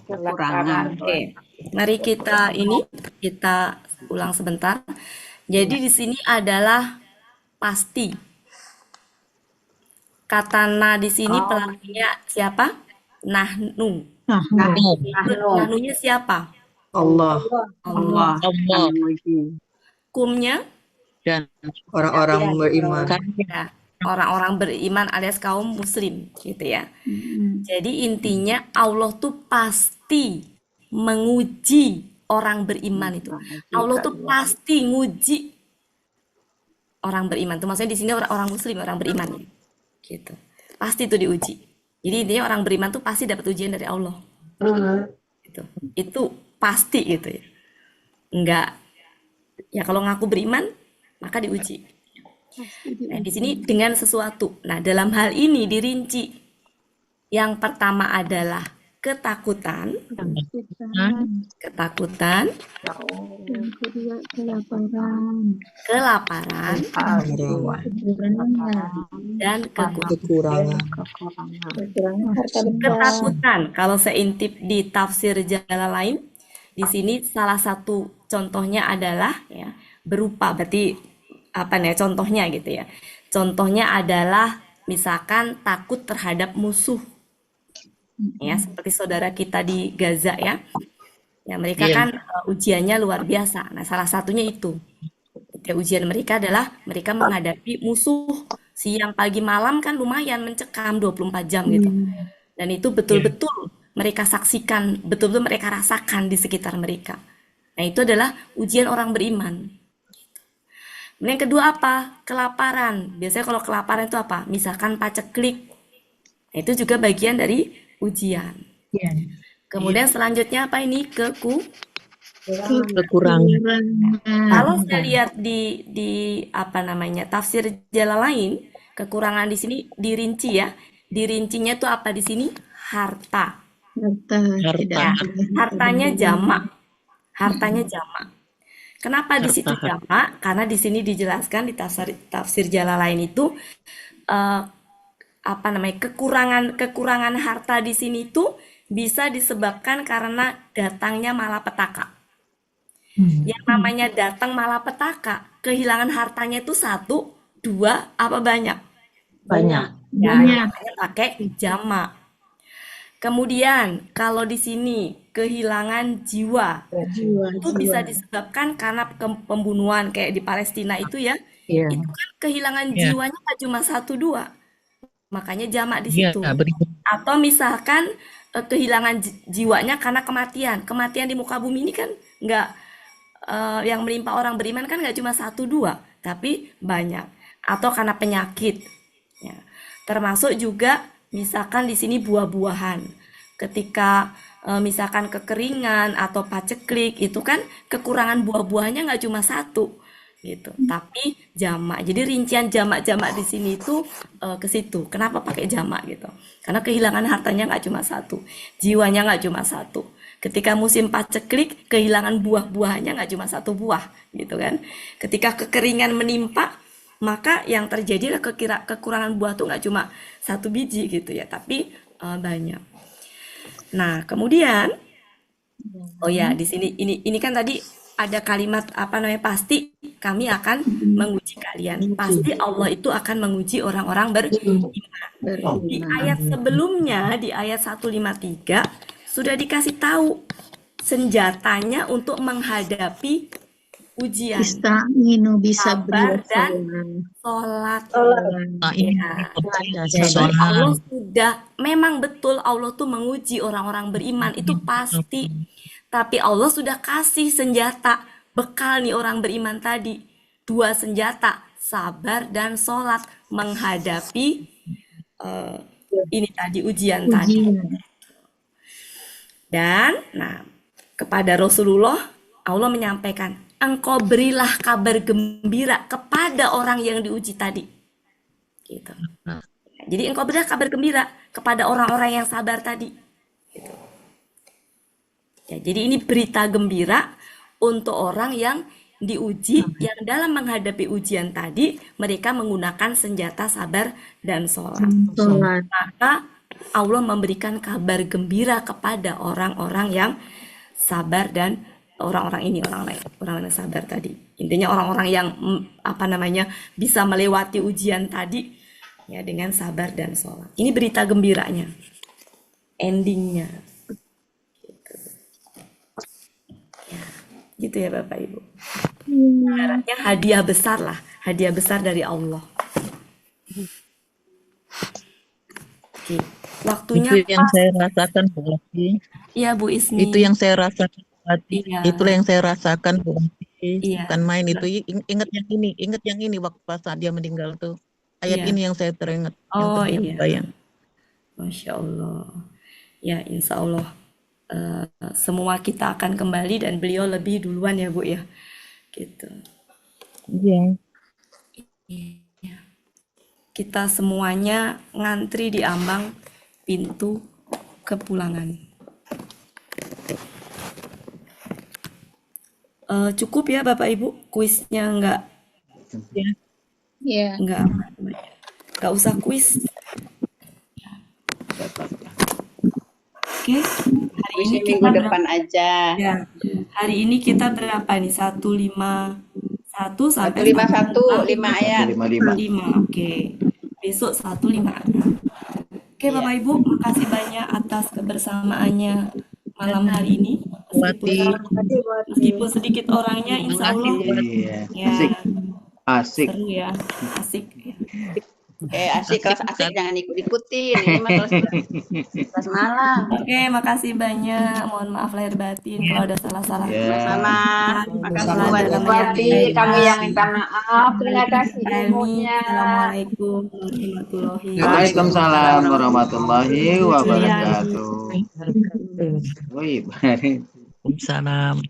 Kekurangan. Oke. Mari kita ulang sebentar. Jadi di sini adalah pasti. Kata na di sini pelakunya siapa? Nahnu. Nahnunya siapa? Allah Allah. akan menguji. Kumnya dan orang-orang beriman. ya, orang-orang beriman alias kaum muslim gitu ya. Jadi intinya Allah tuh pasti menguji orang beriman itu. Allah tuh pasti nguji orang beriman tuh, maksudnya di sini orang muslim, orang beriman ya. Gitu. Pasti itu diuji. Jadi intinya orang beriman tuh pasti dapat ujian dari Allah. Gitu. Itu pasti gitu ya. Enggak ya, kalau ngaku beriman maka diuji. Nah, di sini dengan sesuatu. Nah, dalam hal ini dirinci. Yang pertama adalah ketakutan. Ketakutan. Yang kedua kelaparan. Kelaparan. Dan Kekurangan. Ketakutan. Kalau saya intip di tafsir Jalalain, di sini salah satu contohnya adalah ya berupa, berarti apa nih contohnya gitu ya. Contohnya adalah misalkan takut terhadap musuh. Ya, seperti saudara kita di Gaza ya. Ya, mereka kan ujiannya luar biasa. Nah, salah satunya itu. Ya, ujian mereka adalah mereka menghadapi musuh siang pagi malam kan lumayan mencekam 24 jam gitu. Dan itu betul-betul mereka saksikan, betul-betul mereka rasakan di sekitar mereka. Nah, itu adalah ujian orang beriman. Yang kedua apa? Kelaparan. Biasanya kalau kelaparan itu apa? Misalkan paceklik. Nah, itu juga bagian dari ujian. Kemudian selanjutnya apa ini? Kekurangan. Kalau saya lihat di apa namanya tafsir Jalalain, kekurangan di sini dirinci ya. Dirincinya tuh apa di sini? Harta. Ya, hartanya jamak. Hartanya jamak. Kenapa di situ jamak? Karena di sini dijelaskan di tafsir Jalalain itu apa namanya kekurangan harta di sini itu bisa disebabkan karena datangnya malapetaka. Yang namanya datang malapetaka, kehilangan hartanya itu 1, 2, apa banyak? Banyak. Ya, makanya pakai jamak. Kemudian kalau di sini kehilangan jiwa, itu bisa disebabkan karena pembunuhan kayak di Palestina itu ya. Itu kan kehilangan jiwanya nggak cuma 1, 2. Makanya jamak di situ. Atau misalkan kehilangan jiwanya karena kematian. Kematian di muka bumi ini kan nggak yang menimpa orang beriman kan nggak cuma 1, 2, tapi banyak. Atau karena penyakit. Ya. Termasuk juga misalkan di sini buah-buahan. Ketika misalkan kekeringan atau paceklik itu kan kekurangan buah-buahnya nggak cuma 1 gitu, tapi jamak. Jadi rincian jamak-jamak di sini itu ke situ. Kenapa pakai jamak gitu? Karena kehilangan hartanya nggak cuma 1, jiwanya nggak cuma 1. Ketika musim paceklik, kehilangan buah-buahnya nggak cuma 1 buah gitu kan. Ketika kekeringan menimpa, maka yang terjadi adalah kekurangan buah tuh nggak cuma 1 biji gitu ya, tapi banyak. Nah, kemudian oh ya, di sini ini kan tadi ada kalimat apa namanya, pasti kami akan menguji kalian. Pasti Allah itu akan menguji orang-orang beriman. Di ayat sebelumnya, di ayat 153 sudah dikasih tahu senjatanya untuk menghadapi ujian. Ista'inu bisa Sabar dan sholat. Ya. Jadi Allah sudah, memang betul Allah tuh menguji orang-orang beriman, itu pasti. Tapi Allah sudah kasih senjata, bekal nih orang beriman tadi. 2 senjata, sabar dan sholat, menghadapi ini tadi, ujian tadi. Dan nah, kepada Rasulullah Allah menyampaikan, engkau berilah kabar gembira kepada orang yang diuji tadi. Gitu. Jadi engkau berilah kabar gembira kepada orang-orang yang sabar tadi. Gitu. Ya, jadi ini berita gembira untuk orang yang diuji, yang dalam menghadapi ujian tadi mereka menggunakan senjata sabar dan sholat. Maka Allah memberikan kabar gembira kepada orang-orang yang sabar dan orang-orang ini, orang-orang yang sabar tadi. Intinya orang-orang yang apa namanya bisa melewati ujian tadi ya dengan sabar dan sholat. Ini berita gembiranya, endingnya. Gitu ya Bapak Ibu. Hmm. Ibaratnya hadiah besar lah, hadiah besar dari Allah. Oke, waktunya Itu yang pas. saya rasakan Bu Ati. Iya Bu Itu Ismi. yang saya rasakan Bu Ati. Iya, Itulah yang saya rasakan Bu Ati. iya, Bukan main itu. Ingat yang ini waktu pas saat dia meninggal tuh. Ayat iya. ini yang saya teringat, yang Oh iya, terbayang. Masya Allah. Ya Insya Allah semua kita akan kembali dan beliau lebih duluan ya Bu ya. Gitu. Iya. Iya. Kita semuanya ngantri di ambang pintu kepulangan. Cukup ya Bapak Ibu, kuisnya Ya. nggak usah kuis. Oke, hari ini Minggu kita depan aja. Ya, hari ini kita berapa nih? 151 sampai 151, 5 ayat. 5. Oke. Besok 156. Oke, Bapak Ibu, makasih banyak atas kebersamaannya malam hari ini. Meskipun sedikit orangnya, insya Allah ya Asik. seru ya, asik. Asik, kelas asik jangan ikut-ikutin. Ini mah kelas malam. Oke, makasih banyak. Mohon maaf lahir batin kalau ada salah-salah. Sama. Makasih Dalam Berarti kami yang minta maaf. Terima kasih ilmunya. Assalamualaikum warahmatullahi Waalaikumsalam warahmatullahi wabarakatuh. Waalaikumsalam.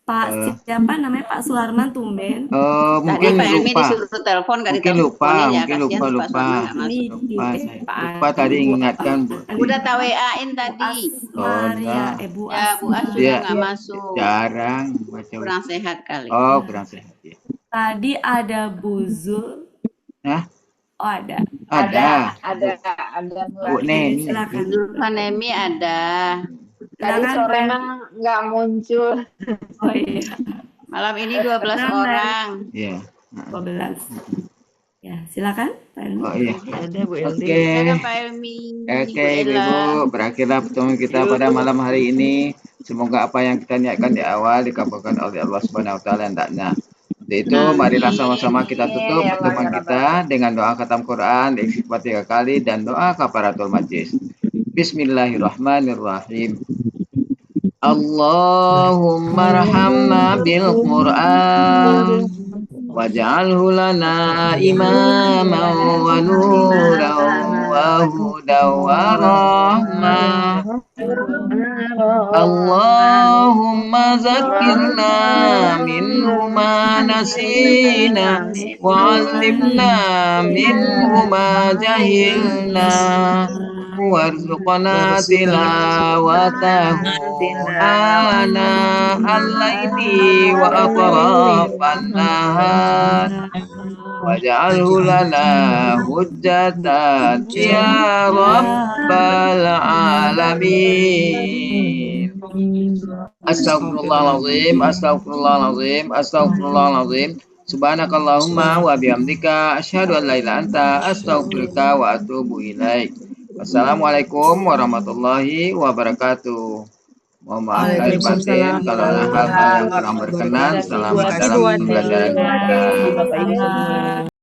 Pak siapa namanya Pak Suharman tumben. Mungkin Pak Helmi lupa. disuruh telepon gak Mungkin diteleponin ya, lupa. kasihan Pak Suharman nggak masuk. Lupa tadi ingatkan Bu. Udah tak WA-in tadi. Maria, Bu As. Ya Bu As juga nggak masuk. Jarang baca. Kurang sehat kali. Oh, kurang sehat ya. Tadi ada Bu Zul. Hah? Oh ada. Ada Bu Neni. Silakan. Zulfanemi ada. Tadi sore mah nggak muncul. Oh iya. Malam ini 12 orang. Iya. 12. Ya, silakan Pak Helmi. Oh iya. Ada Bu Eldi. Oke. Silakan Pak Helmi. Oke, Ibu, berakhirlah pertemuan kita pada malam hari ini. Semoga apa yang kita niatkan di awal dikabulkan oleh Allah Subhanahu wa taala hendaknya. Untuk itu, marilah sama-sama kita tutup pertemuan kita dengan doa khatam Quran, istighfar 3 kali dan doa kafaratul majlis. Bismillahirrahmanirrahim. Allahumma rahamna bil Qur'an waj'alhu lana imaman wa nuran wa hudan wa rahmah. Allahumma zakirna minhu ma nasina wa 'allimna minhu ma jahilna warzuqna tilawatahu ana al-laili wa atrafan nahar waj'alhu lana hujjatan ya rabbal alamin. Astagfirullahaladzim. Subhanakallahumma wa bihamdika asyhadu an la ilaha illa anta astaghfiruka wa atubu ilaik. Wassalamualaikum warahmatullahi wabarakatuh. Mohon maaf lahir batin kalau ada hal-hal yang kurang berkenan. Selamat dalam pembelajaran kita.